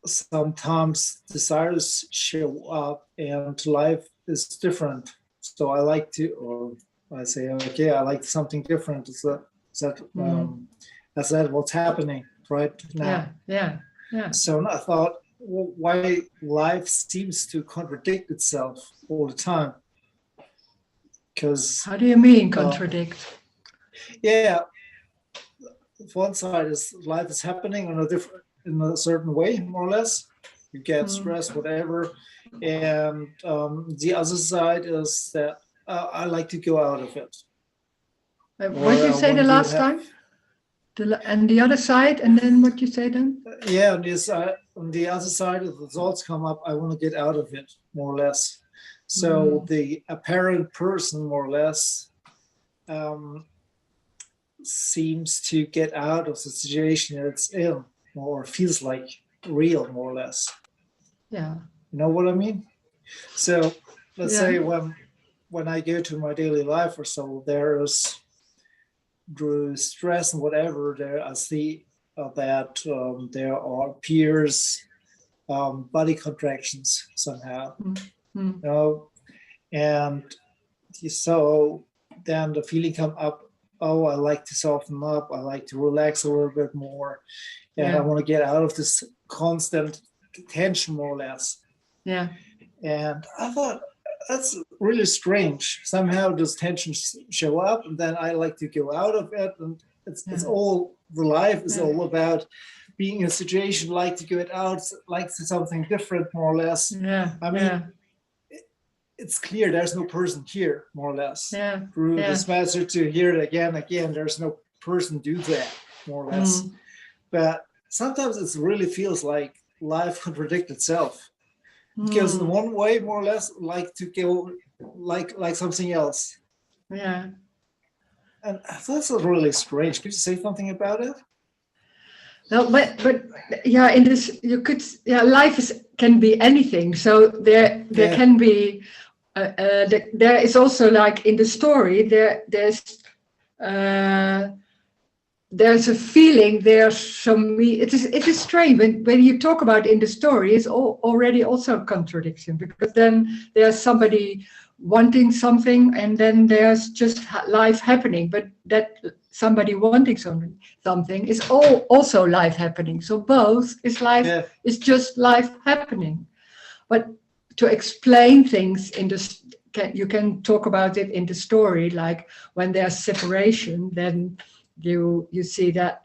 sometimes desires show up and life is different. So I like to, or I say, okay, I like something different. Is that what's happening right now? Yeah. So I thought, why life seems to contradict itself all the time? Because how do you mean contradict? One side is life is happening in a certain way, more or less. You get stressed, whatever, and the other side is that I like to go out of it. What did you say the last time? And the other side, and then what you say then? Yeah, on the other side, if the thoughts come up, I want to get out of it, more or less. So the apparent person, more or less, seems to get out of the situation that it's in, or feels like real, more or less. Yeah. You know what I mean? So let's say when I go to my daily life or so, there's stress and whatever, there I see that there are appears body contractions somehow, Mm-hmm. you know, and so then the feeling come up, oh, I like to soften up, I like to relax a little bit more, and I want to get out of this constant tension, more or less. Yeah. And I thought, that's really strange. Somehow those tensions show up, and then I like to go out of it. And it's all, the life is all about being in a situation, like to get out, like to something different, more or less. Yeah. I mean, it's clear there's no person here, more or less. Through this message to hear it again, there's no person do that, more or less. But sometimes it really feels like life contradicts itself. Because in one way, more or less, like to go like something else. Yeah. And that's really strange. Could you say something about it? No, but yeah, in this you could, life can be anything. So there can be there is also, like in the story, there's a feeling, there's some, it is strange when you talk about in the story, it's already also a contradiction, because then there's somebody wanting something, and then there's just life happening, but that somebody wanting something is also life happening. So both is life, is just life happening. But to explain things in this, you can talk about it in the story, like when there's separation, then you see that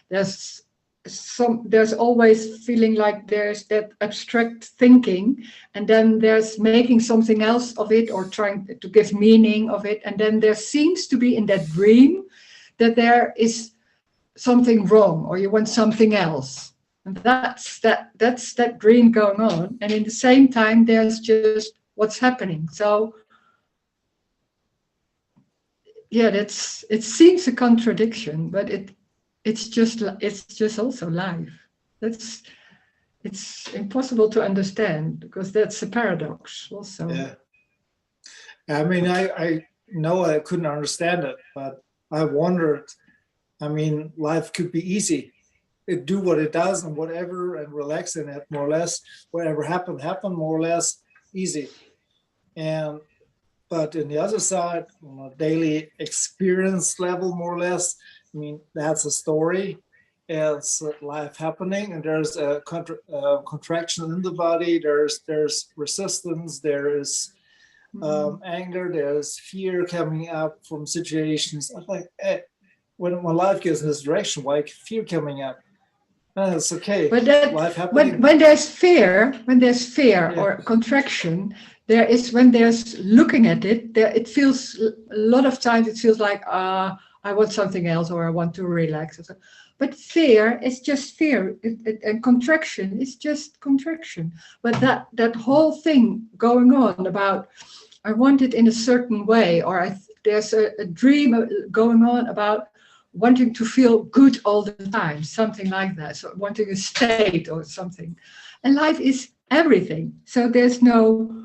there's always feeling like there's that abstract thinking, and then there's making something else of it, or trying to give meaning of it, and then there seems to be in that dream that there is something wrong, or you want something else, and that's that dream going on, and in the same time there's just what's happening. So yeah, it seems a contradiction, but it's just also life. It's impossible to understand, because that's a paradox also. Yeah. I mean, I know I couldn't understand it, but I wondered, I mean, life could be easy. It do what it does and whatever, and relax in it, more or less. Whatever happen, more or less, easy. But in the other side, on a daily experience level, more or less, I mean, that's a story. It's life happening, and there's a contraction in the body. There's resistance. There is anger. There's fear coming up from situations. I'm like, hey, when life goes in this direction, why fear coming up? It's okay. But life happening. When there's fear, or contraction, there is, when there's looking at it, it feels, a lot of times it feels like I want something else, or I want to relax. But fear is just fear, and contraction is just contraction. But that whole thing going on about, I want it in a certain way, or there's a dream going on about wanting to feel good all the time, something like that. So wanting a state or something. And life is everything. So there's no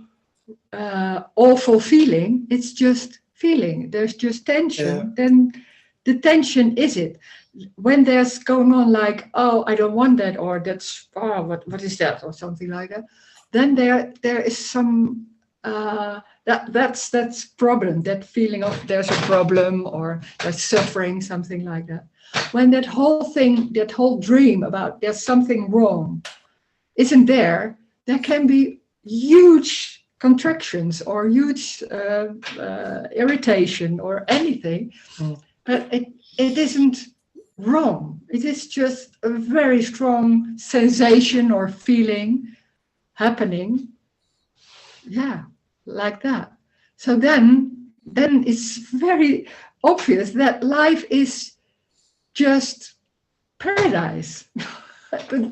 awful feeling. It's just feeling. There's just tension. Yeah. Then the tension is it. When there's going on like, oh, I don't want that, or that's, oh, what is that, or something like that, then there is some that's problem, that feeling of there's a problem, or there's suffering, something like that. When that whole thing, that whole dream about there's something wrong isn't there, there can be huge contractions or huge irritation or anything, but it isn't wrong. It is just a very strong sensation or feeling happening. Yeah, like that. So then it's very obvious that life is just paradise.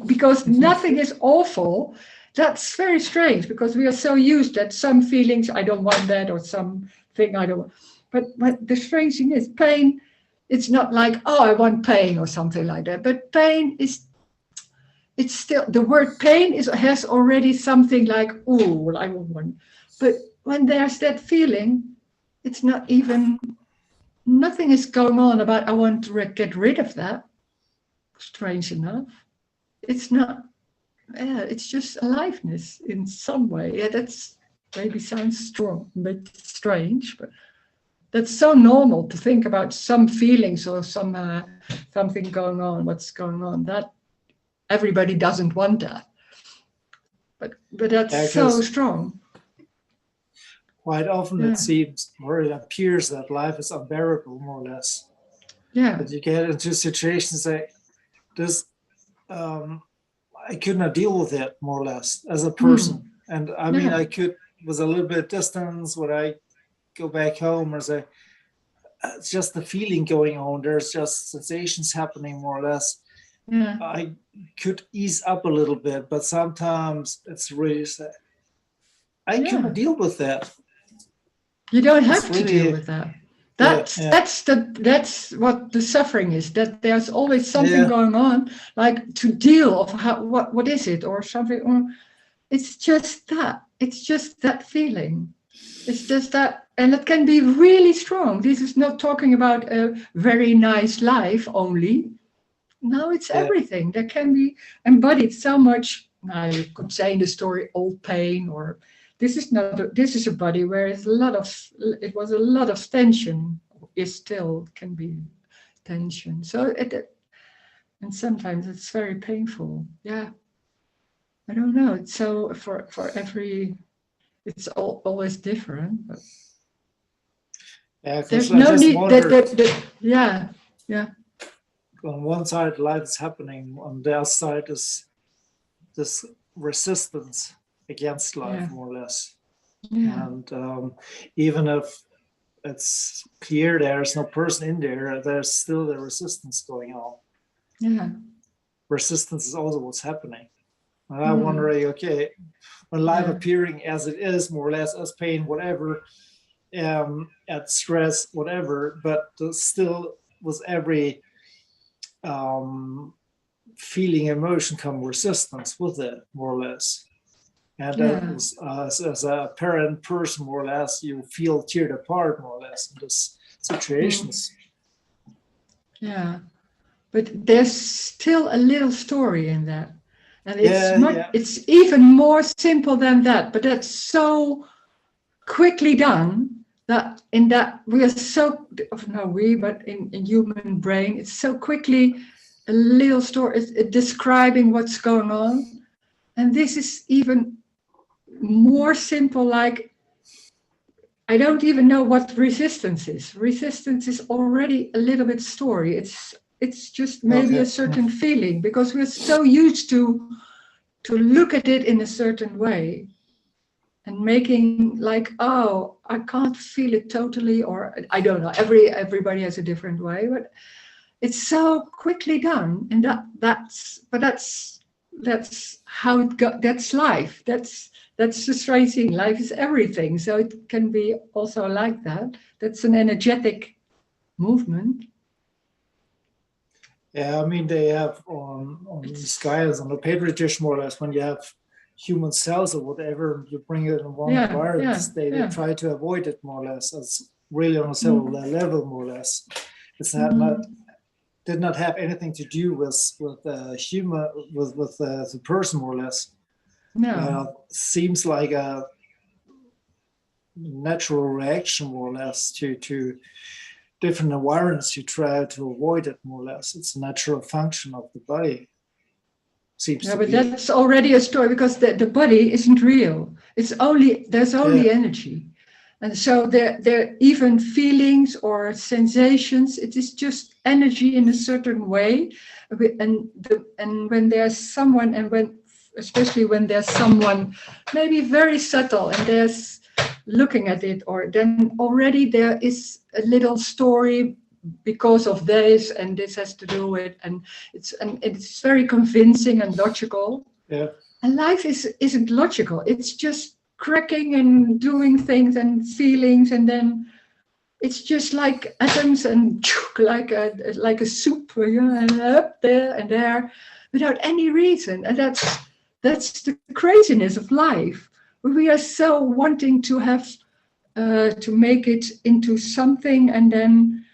Because nothing is awful. That's very strange, because we are so used that some feelings, I don't want that, or something I don't want. But the strange thing is, pain, it's not like, oh, I want pain or something like that. But pain is, it's still, the word pain has already something like, oh, well, I want one. But when there's that feeling, it's not even, nothing is going on about, I want to get rid of that. Strange enough. It's not, yeah, it's just aliveness in some way. Yeah, that's maybe sounds strong, a bit strange, but that's so normal to think about some feelings or some something going on, what's going on. That everybody doesn't want that, but that's Yeah, so 'cause strong. quite often Yeah. it seems, or it appears that life is unbearable, more or less. Yeah, That you get into situations that this, I could not deal with it, more or less, as a person. And I mean, Yeah. I could, with a little bit of distance, when I go back home or say, it's just the feeling going on. There's just sensations happening, more or less. yeah, I could ease up a little bit, but sometimes it's really sad. I Yeah. couldn't deal with that. you don't It's have to deal really, with that. yeah, That's what the suffering is. That there's always something yeah, going on, like to deal of what is it or something. It's just that. It's just that feeling. It's just that, and it can be really strong. This is not talking about a very nice life only. No, it's yeah, everything. There can be embodied so much. Now you could say in the story, old pain, or this is not. This is a body where it's a lot of. It was a lot of tension. Is still can be tension. So and sometimes it's very painful. Yeah, I don't know. It's so for every. It's always different. But yeah. Because there's I no just need. wonder, Yeah, yeah, on one side, life is happening, on the other side is this resistance against life, yeah, more or less. yeah, And even if it's clear there's no person in there, there's still the resistance going on. yeah. Resistance is also what's happening. And I'm Mm, wondering, okay, when life yeah, appearing as it is, more or less, as pain, whatever, at stress, whatever, but still with every feeling, emotion come resistance with it, more or less. And that yeah, was, as a parent person, more or less, you feel teared apart, more or less, in these situations. yeah. But there's still a little story in that, and it's Yeah, much. yeah, It's even more simple than that. But that's so quickly done that in that we are so no we, but in human brain, it's so quickly a little story describing what's going on, and this is even more simple. Like I don't even know what resistance is. Resistance is already a little bit story. It's just maybe a okay. certain feeling because we're so used to look at it in a certain way and making like, oh, I can't feel it totally, or I don't know. Everybody has a different way, but it's so quickly done, and that's how it got. That's life. That's the strange thing. Life is everything, so it can be also like that. That's an energetic movement. Yeah, I mean, they have on the skies, on the petri dish, more or less, when you have human cells or whatever, you bring it in one Yeah, environment, yeah, they yeah. try to avoid it, more or less. It's really on a cellular level, more or less. It's not did not have anything to do with human, with the person, more or less. No. Seems like a natural reaction, more or less, to different environments. You try to avoid it, more or less. It's a natural function of the body. Seems Yeah, to but be. that's already a story because the body isn't real. There's only energy. And so there even feelings or sensations, it is just energy in a certain way. And when there's someone, especially when there's someone maybe very subtle and there's looking at it, or then already there is a little story because of this, and this has to do with, and it's very convincing and logical. Yeah. And life isn't logical. It's just cracking and doing things and feelings, and then it's just like atoms and like a soup, and up there and there, without any reason. And that's the craziness of life. We are so wanting to have to make it into something, and then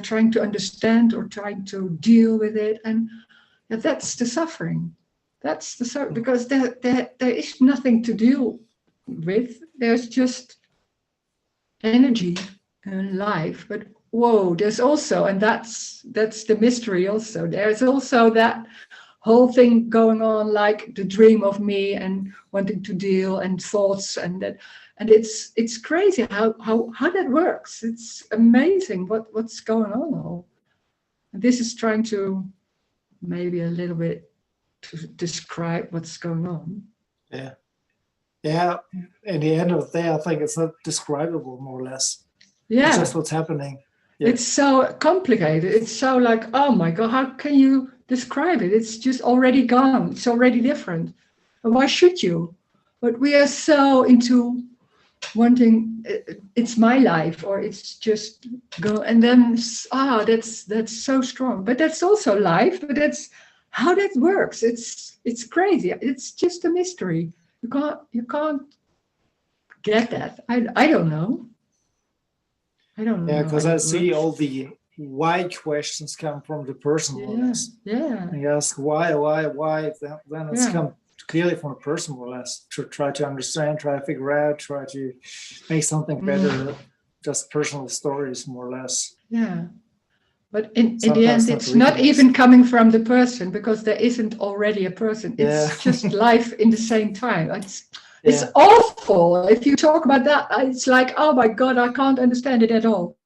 trying to understand or trying to deal with it, and that's the suffering. That's the sort, because there is nothing to deal with. There's just energy and life. But whoa, there's also, and that's the mystery also. There's also that whole thing going on, like the dream of me and wanting to deal and thoughts and that. And it's crazy how that works. It's amazing what's going on all. And this is trying to maybe a little bit to describe what's going on. Yeah. Yeah. In the end of the day, I think it's not describable, more or less. Yeah. It's just what's happening. Yeah. It's so complicated. It's so like, oh my God, how can you describe it? It's just already gone. It's already different. And why should you? But we are so into wanting it's my life, or it's just go, and then that's so strong. But that's also life. But that's how that works. It's crazy. It's just a mystery. You can't get that. I don't know. I don't know. Yeah, because I see all the why questions come from the person. More or less. Yeah. And you ask why, then it's come clearly from a person, more or less, to try to understand, try to figure out, try to make something better. Just personal stories, more or less. Yeah. But in the end, it's not really even coming from the person, because there isn't already a person. It's just life in the same time. It's awful. If you talk about that, it's like, oh my God, I can't understand it at all.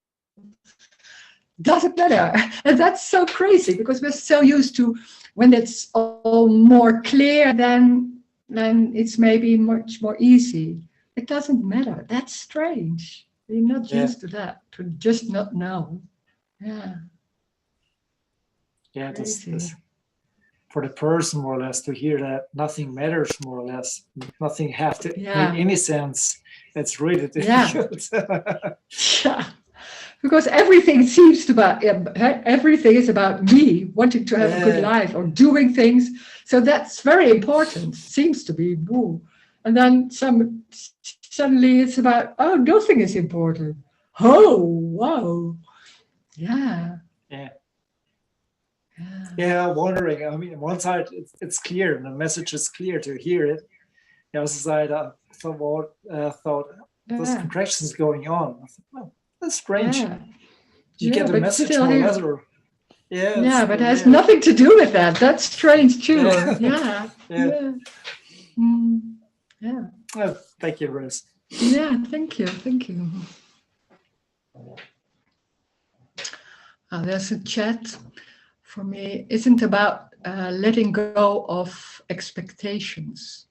Doesn't matter. And that's so crazy, because we're so used to when it's all more clear, then it's maybe much more easy. It doesn't matter. That's strange. We're not used to that, to just not know. Yeah. Yeah, this for the person, more or less, to hear that nothing matters, more or less, nothing have to make any sense. It's really difficult. Yeah. Because everything seems to everything is about me wanting to have a good life or doing things. So that's very important. Seems to be. Woo. And then suddenly it's about, oh, nothing is important. Oh, wow. Yeah. Yeah, wondering. I mean, on one side it's clear, and the message is clear to hear it. The other side, I thought there's contractions going on. I thought, well, that's strange. You get the message more or less, or but it has nothing to do with that. That's strange too. Yeah. Oh, thank you, Rose. Yeah, thank you. There's a chat. For me, isn't about letting go of expectations.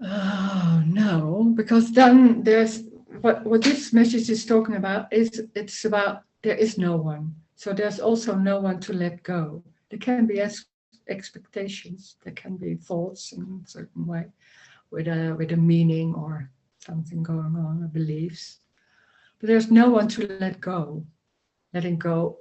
Oh, no, because then there's what this message is talking about is it's about there is no one. So there's also no one to let go. There can be expectations, there can be thoughts in a certain way with a meaning or something going on, or beliefs. But there's no one to let go. Letting go.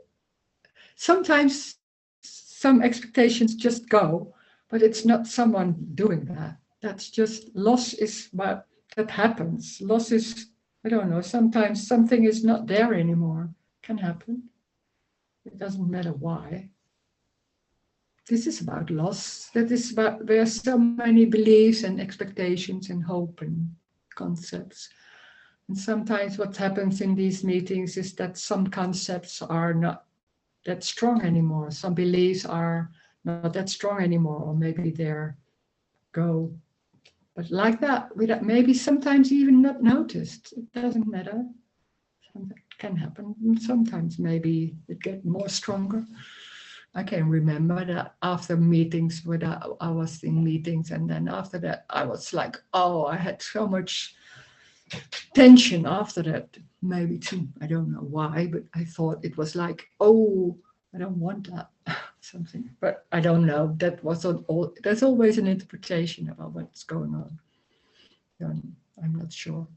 Sometimes some expectations just go, but it's not someone doing that. That's just loss is about that happens. Loss is, I don't know, sometimes something is not there anymore. Can happen. It doesn't matter why. This is about loss. That is about, there are so many beliefs and expectations and hope and concepts. And sometimes what happens in these meetings is that some concepts are not that strong anymore. Some beliefs are not that strong anymore, or maybe they're go. But like that, maybe sometimes even not noticed. It doesn't matter. Something can happen. Sometimes maybe it gets more stronger. I can remember that after meetings, I was in meetings, and then after that, I was like, oh, I had so much tension after that. Maybe too, I don't know why, but I thought it was like, oh, I don't want that, something. But I don't know. That wasn't all. There's always an interpretation about what's going on. I'm not sure.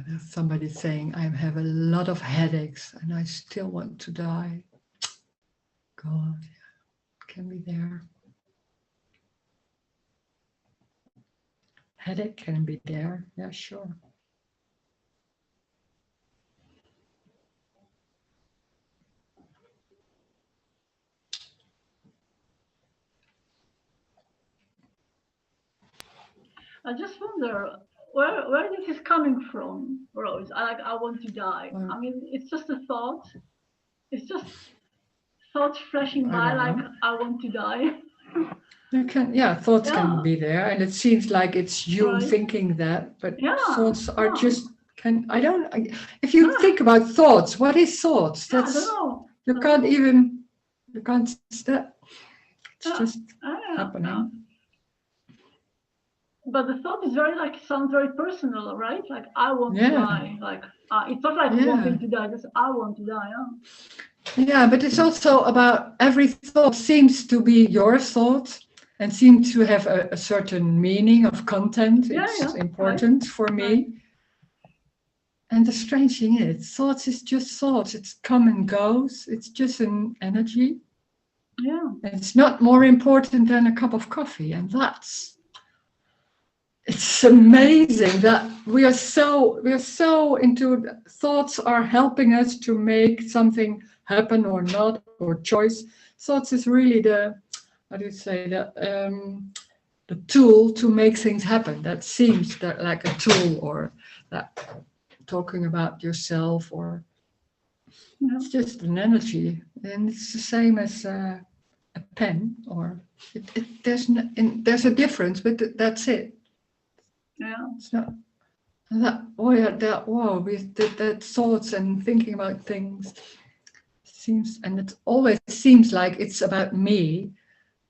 There's somebody saying, I have a lot of headaches and I still want to die. God, can be there. Headache can be there, yeah, sure. I just wonder where this is coming from, Rose. I want to die. I mean, it's just a thought. It's just thoughts flashing by, like I want to die. Thoughts can be there, and it seems like it's you thinking that, but thoughts are just if you think about thoughts, what is thoughts? That's you can't stop. It's just happening. But the thought is sounds very personal, right? Like I want to die. Like it's not like wanting to die, just I want to die. Yeah, but it's also about every thought seems to be your thought and seems to have a certain meaning of content. It's important for me. And the strange thing is, thoughts is just thoughts. It's come and goes. It's just an energy. Yeah. And it's not more important than a cup of coffee. And it's amazing that we are so into thoughts are helping us to make something happen or not, or choice. Thoughts is really the tool to make things happen. That seems like a tool, or that talking about yourself, or it's just an energy, and it's the same as a pen, or there's a difference, but that's it. Yeah, it's not that thoughts and thinking about things it always seems like it's about me,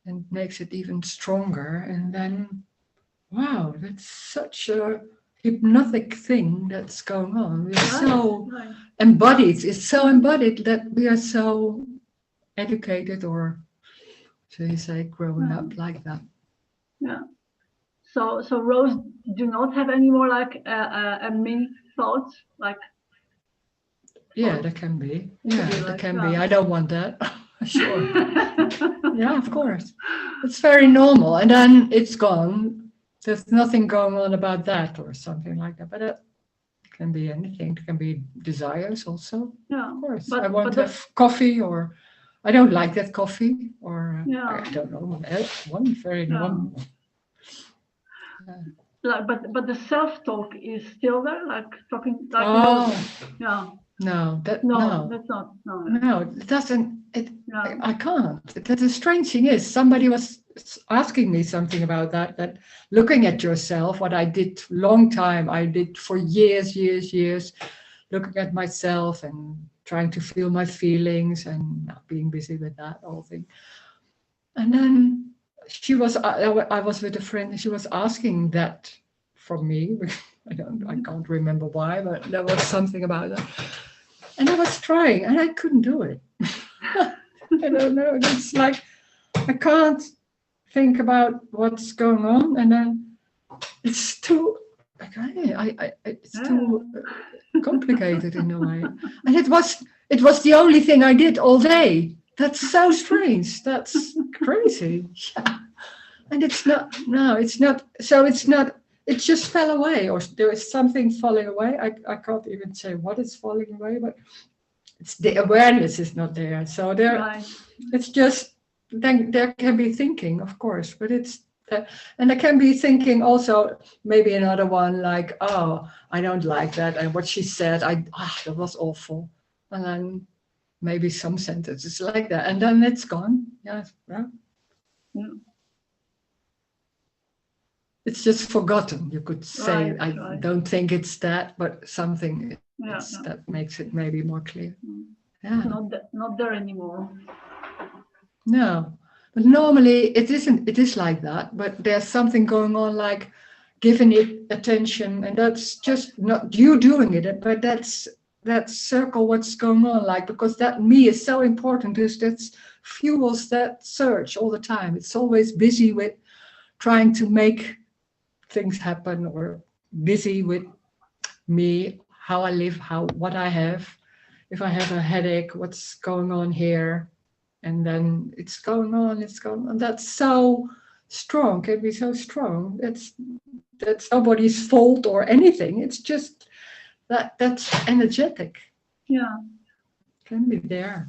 and makes it even stronger. And then, wow, that's such a hypnotic thing that's going on. We're so embodied. It's so embodied that we are so educated, or shall you say, growing up like that. Yeah. So Rose, do not have any more like a mini thoughts, like. Yeah, there can be. Yeah, there can be. I don't want that. Sure. Yeah, of course. It's very normal. And then it's gone. There's nothing going on about that or something like that. But it can be anything. It can be desires also. Yeah. Of course. I want to have coffee, or I don't like that coffee, or I don't know. One very normal. But the self-talk is still there, like talking like No, that's not. No, it doesn't. I can't. The strange thing is, somebody was asking me something about that looking at yourself, what I did long time, I did for years, looking at myself and trying to feel my feelings and not being busy with that whole thing. And then I was with a friend, and she was asking that from me. I can't remember why, but there was something about that. And I was trying, and I couldn't do it. I don't know. It's like I can't think about what's going on, and then it's too. It's too complicated in a way. And it was the only thing I did all day. That's so strange. That's crazy. Yeah. And it's not. No, it's not. So it's not. It just fell away, or there is something falling away. I can't even say what is falling away, but it's the awareness is not there. So it's just, then there can be thinking, of course, but and there can be thinking also, maybe another one like, oh, I don't like that, and what she said, that was awful, and then maybe some sentences like that, and then it's gone. Yeah. It's just forgotten. You could say, I don't think it's that, but something that makes it maybe more clear. Yeah. Not there anymore. No, but normally it isn't. It is like that, but there's something going on, like giving it attention, and that's just not you doing it, but that's that circle what's going on, like, because that me is so important. That fuels that search all the time. It's always busy with trying to make things happen, or busy with me, how I live, what I have. If I have a headache, what's going on here? And then it's going on. That's so strong, can be so strong. That's nobody's fault or anything. It's just that's energetic. Yeah. Can be there.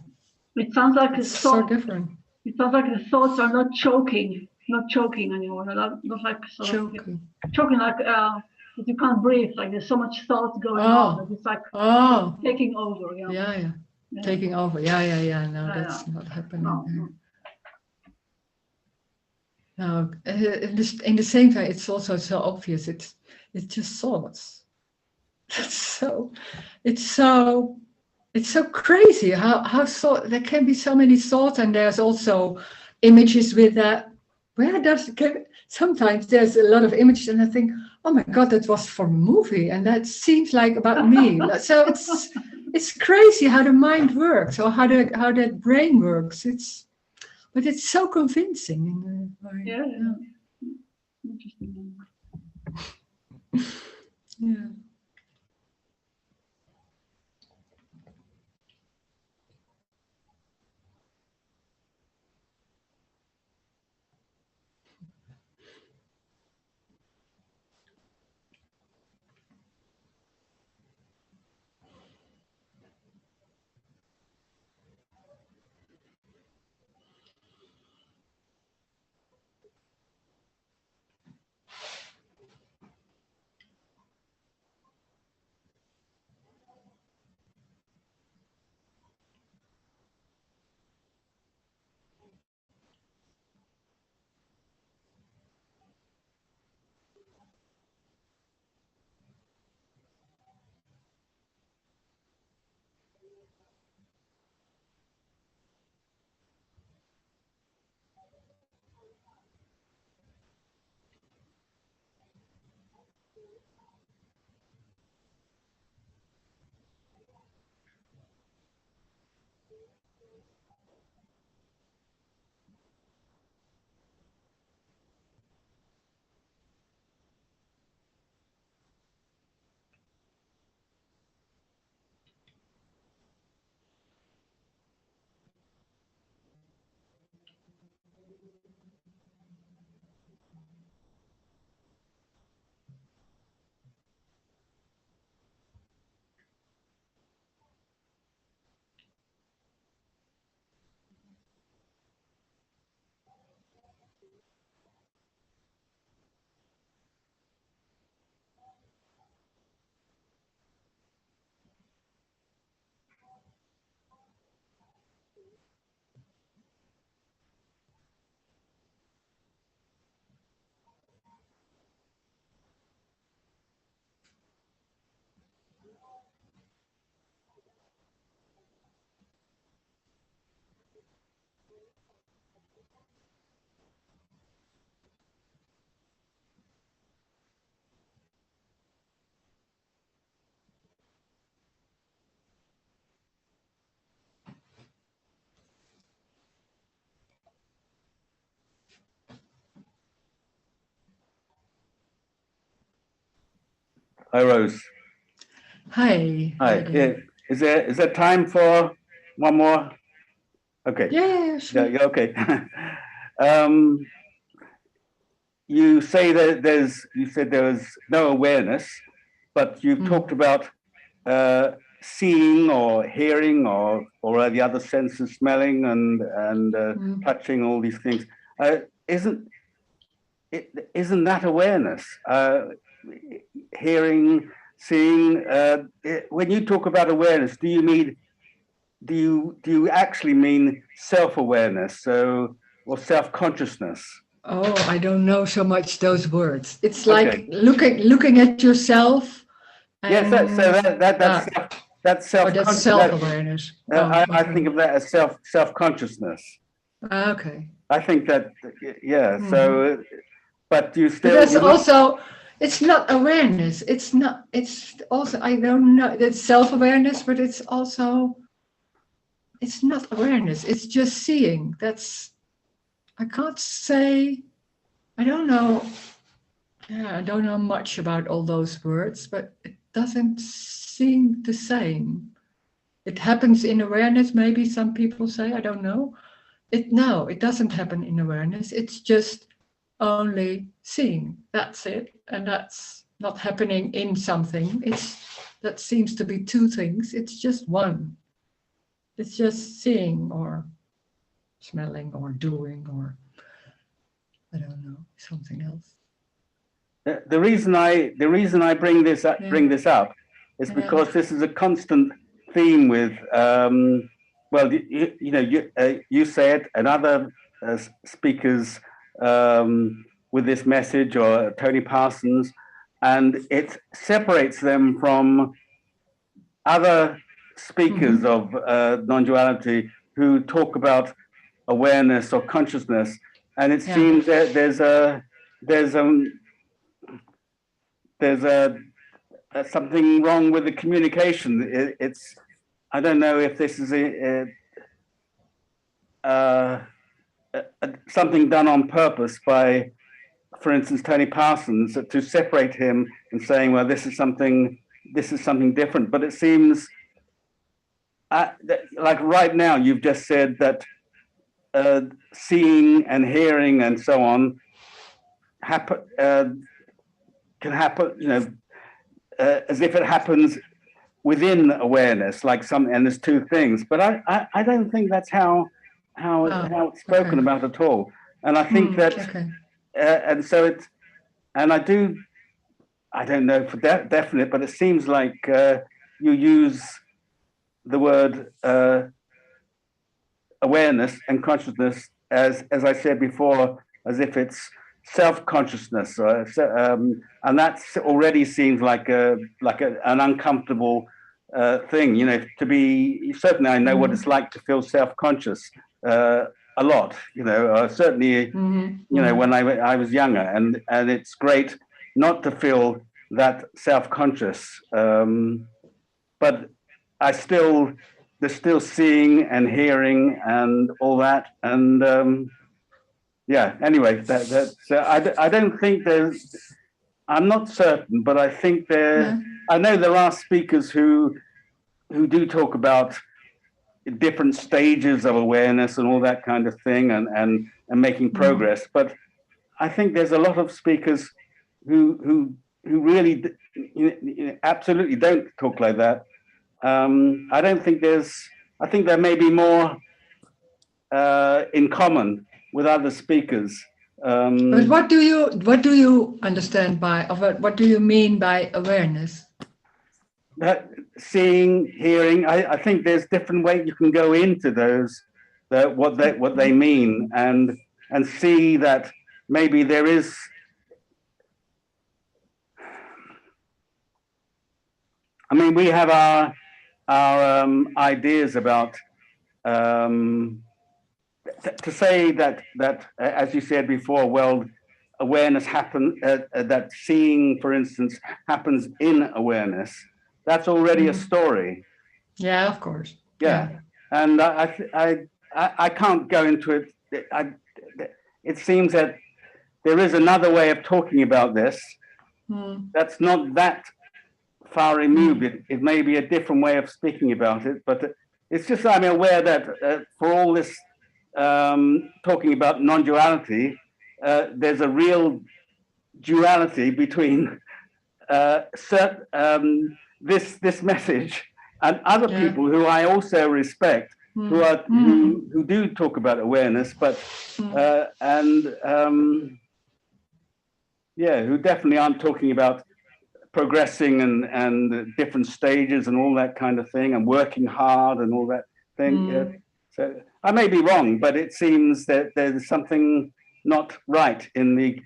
It sounds like It's so different. It sounds like the thoughts are not choking anymore. Not like Choking. Choking like that you can't breathe. Like there's so much thought going on that it's like taking over. Yeah. Taking over. Yeah. No, that's not happening. No, in the same time, it's also so obvious. It's just thoughts. It's so crazy how there can be so many thoughts, and there's also images with that. Sometimes there's a lot of images, and I think, oh my God, that was for a movie, and that seems like about me. So it's crazy how the mind works, or how that brain works. But it's so convincing. Yeah. Interesting. Yeah. Hi, Rose. Hi. Yeah. Is there time for one more? Okay. Yeah, sure. Yeah, okay. You say that you said there was no awareness, but you've talked about seeing or hearing or the other senses, smelling and touching, all these things. Isn't that awareness? Hearing, seeing. When you talk about awareness, do you actually mean self-awareness, or self-consciousness? Oh, I don't know so much those words. It's like looking at yourself. Yes, that's self-awareness. I think of that as self-consciousness. Okay. I think that, yeah. So, but you still. But that's also, it's not awareness. It's also, I don't know. It's self-awareness, but it's not awareness. It's just seeing. I can't say. I don't know. Yeah, I don't know much about all those words, but doesn't seem the same. It happens in awareness, maybe some people say, I don't know. No, it doesn't happen in awareness. It's just only seeing. That's it. And that's not happening in something. That seems to be two things. It's just one. It's just seeing or smelling or doing or I don't know, something else. The reason I bring this up, is Yeah. because this is a constant theme with well, you say it, and other speakers with this message, or Tony Parsons, and it separates them from other speakers of non-duality who talk about awareness or consciousness, and it seems that there's something wrong with the communication. It's I don't know if this is something done on purpose by, for instance, Tony Parsons, to separate him and saying, well, this is something different. But it seems like right now you've just said that seeing and hearing and so on can happen, as if it happens within awareness, like and there's two things. But I don't think that's how it's spoken about at all. And I think that, and so it's, and I don't know for definite, but it seems like you use the word awareness and consciousness as I said before, as if it's self-consciousness, and that already seems like an uncomfortable thing, to be. Certainly I know what it's like to feel self-conscious a lot, certainly when I was younger, and it's great not to feel that self-conscious, but there's still seeing and hearing and all that, and anyway, I don't think I'm not certain, but I think I know there are speakers who do talk about different stages of awareness and all that kind of thing, and making progress. But I think there's a lot of speakers who really absolutely don't talk like that. I don't think I think there may be more in common with other speakers. But what do you understand by, what do you mean by awareness? That seeing, hearing, I think there's different ways you can go into those, what they mean, and see that maybe there is. I mean, we have our ideas about to say that as you said before, well, awareness happens, that seeing, for instance, happens in awareness. That's already a story. Yeah, of course. Yeah. And I can't go into it. It seems that there is another way of talking about this. That's not that far removed. It may be a different way of speaking about it, but it's just I'm aware that for all this talking about non-duality, there's a real duality between this message and other people who I also respect, who do talk about awareness, but who definitely aren't talking about progressing and different stages and all that kind of thing, and working hard and all that thing. So I may be wrong, but it seems that there's something not right in the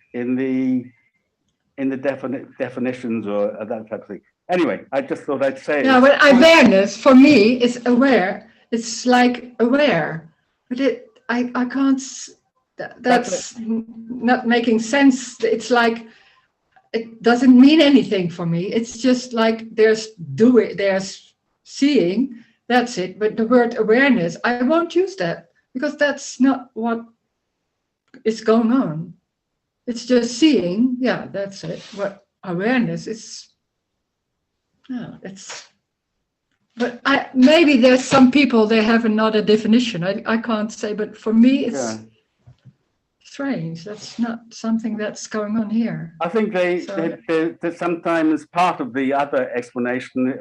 definitions or that type of thing. Anyway, I just thought I'd say. Yeah, but awareness for me is aware. It's like aware, but I can't. That's not making sense. It's like it doesn't mean anything for me. It's just like there's seeing. That's it. But the word awareness, I won't use that because that's not what is going on. It's just seeing. Yeah, that's it. What awareness is. No, but maybe there's some people, they have another definition. I can't say, but for me, it's strange. That's not something that's going on here. I think they sometimes part of the other explanation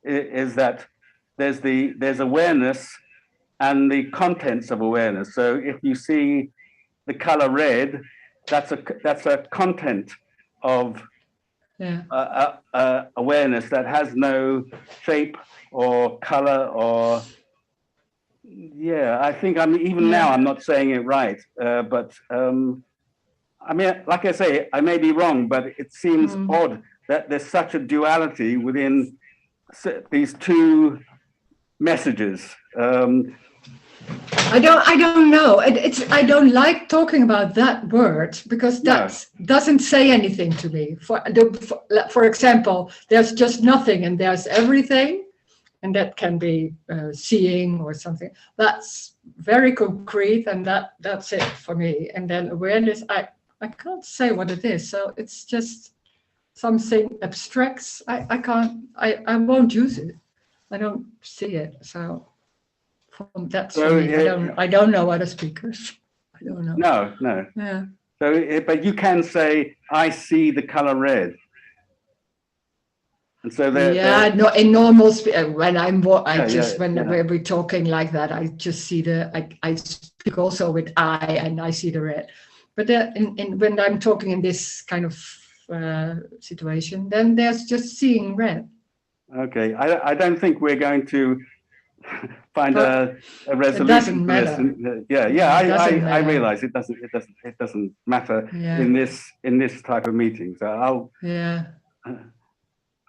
is that there's awareness and the contents of awareness. So if you see the color red, that's a content of awareness that has no shape or color or I think even now I'm not saying it right, but I mean, like I say, I may be wrong, but it seems odd that there's such a duality within these two messages. I don't know. I don't like talking about that word because that doesn't say anything to me. For example, there's just nothing and there's everything, and that can be seeing or something. That's very concrete, and that's it for me. And then awareness, I can't say what it is. So it's just something abstract. I won't use it. I don't see it. So that's for me. I don't know other speakers. I don't know. No. Yeah. So, but you can say, I see the color red. And so no, in normal when we're talking like that, I just see I speak also with I, and I see the red. But when I'm talking in this kind of situation, then there's just seeing red. Okay, I don't think we're going to find a resolution for this. I realize it doesn't matter in this type of meeting. So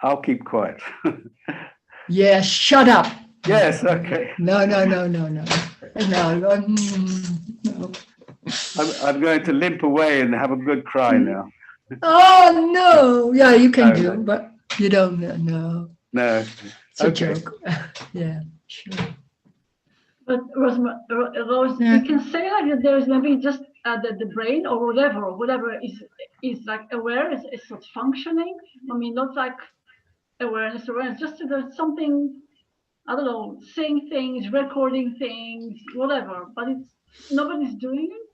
I'll keep quiet. Yeah, shut up. Yes, okay. No. I'm going to limp away and have a good cry now. Oh no! Yeah, you can do, but you don't know. No, it's a joke. Yeah, sure. But Rose, you can say like that there's maybe just the brain or whatever is like aware is not functioning. I mean, not like awareness, just there's something, I don't know, saying things, recording things, whatever. But nobody's doing it.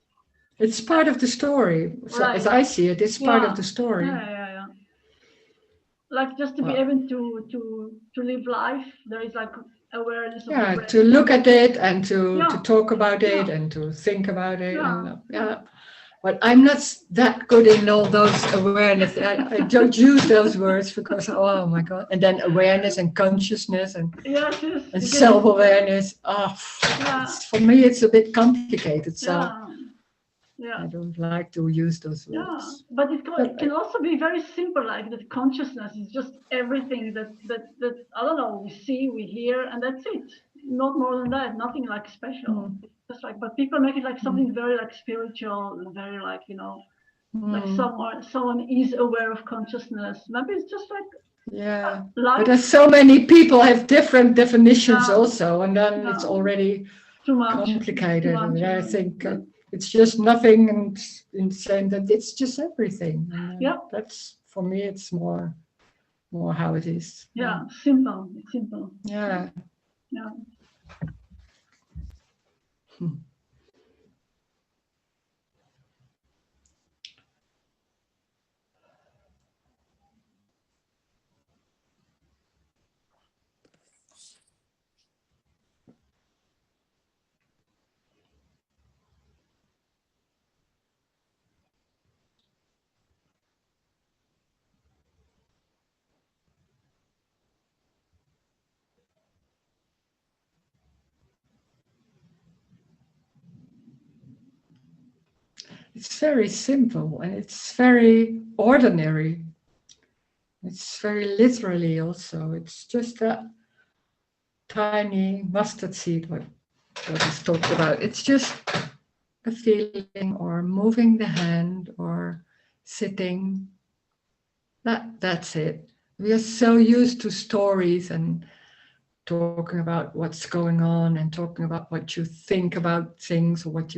It's part of the story. So as I see it, it's part of the story. Yeah. Like just to be able to live life, there is like awareness of to look at it and to talk about it and to think about it. But I'm not that good in all those awareness. I don't use those words because oh my god. And then awareness and consciousness and self-awareness. For me it's a bit complicated. So I don't like to use those words. Yeah, but it can also be very simple, like that consciousness is just everything that I don't know, we see, we hear, and that's it. Not more than that, nothing like special. Just like, but people make it like something very like spiritual and very like, like someone is aware of consciousness. Maybe it's just like but there's so many people have different definitions also, and then it's already too much complicated. And I think it's just nothing, and in saying that it's just everything. And that's for me. It's more how it is. Simple. It's simple. Yeah. It's very simple and it's very ordinary. It's very literally also. It's just that tiny mustard seed, what is talked about. It's just a feeling or moving the hand or sitting. That's it. We are so used to stories and talking about what's going on and talking about what you think about things or what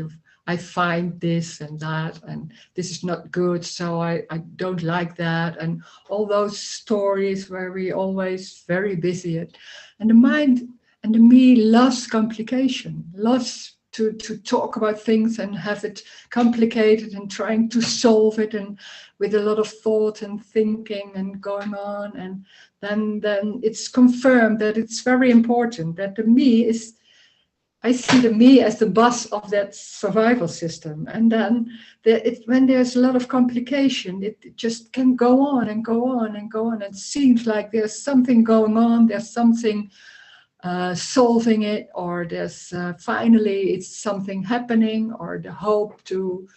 I find this and that, and this is not good, so I don't like that, and all those stories where we always very busy. And the mind and the me loves complication, loves to talk about things and have it complicated and trying to solve it, and with a lot of thought and thinking and going on. And then it's confirmed that it's very important that the me is, I see the me as the boss of that survival system. And then when there's a lot of complication, it just can go on and go on and go on. It seems like there's something going on, there's something solving it, or there's finally it's something happening, or the hope to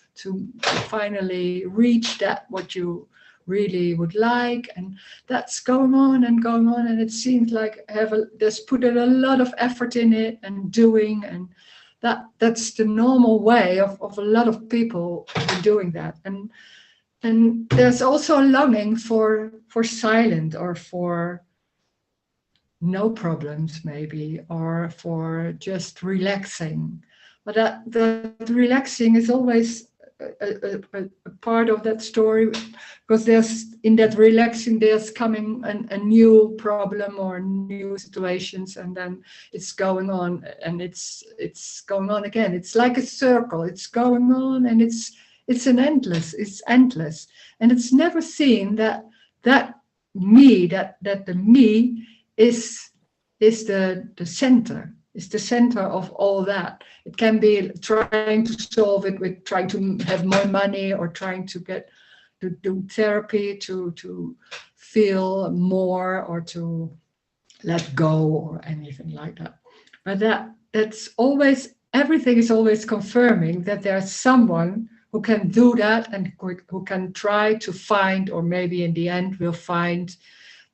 finally reach that what you really would like, and that's going on and going on, and it seems like there's put in a lot of effort in it and doing, and that's the normal way of a lot of people doing that. And there's also a longing for silent, or for no problems maybe, or for just relaxing. But that relaxing is always a part of that story, because there's in that relaxing there's coming a new problem or new situations, and then it's going on, and it's going on again. It's like a circle. It's going on, and it's endless, and it's never seen that me, that the me is the center. Is the center of all that. It can be trying to solve it with trying to have more money, or trying to do therapy to feel more, or to let go, or anything like that. But that's always, everything is always confirming that there's someone who can do that, and who can try to find, or maybe in the end will find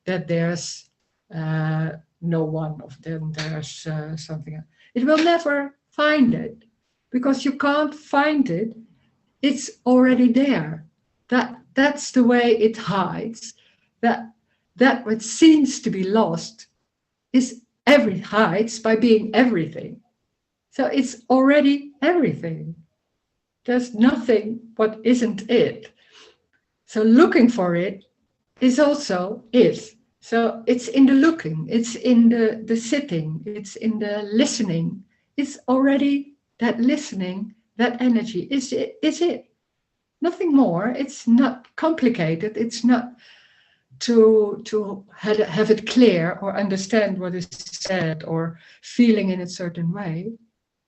that there's no one of them, there's something else. It will never find it, because you can't find it. It's already there. That's the way it hides. That what seems to be lost hides by being everything. So it's already everything. There's nothing what isn't it. So looking for it is also it. So it's in the looking, it's in the sitting, it's in the listening. It's already that listening, that energy is it. Nothing more. It's not complicated. It's not to have it clear, or understand what is said, or feeling in a certain way.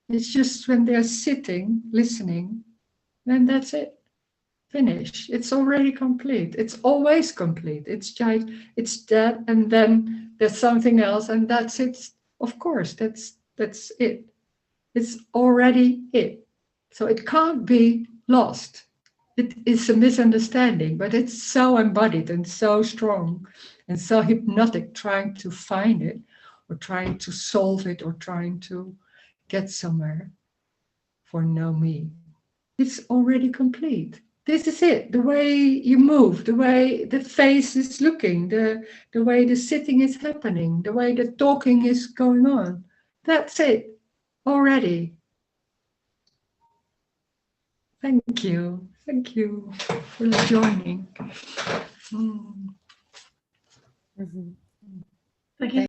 It's just when they're sitting, listening, then that's it. Finish. It's already complete. It's always complete. It's that, and then there's something else, and that's it. Of course, that's it. It's already it. So it can't be lost. It is a misunderstanding, but it's so embodied and so strong and so hypnotic, trying to find it, or trying to solve it, or trying to get somewhere for no me. It's already complete. This is it, the way you move, the way the face is looking, the way the sitting is happening, the way the talking is going on. That's it, already. Thank you for joining. Thank you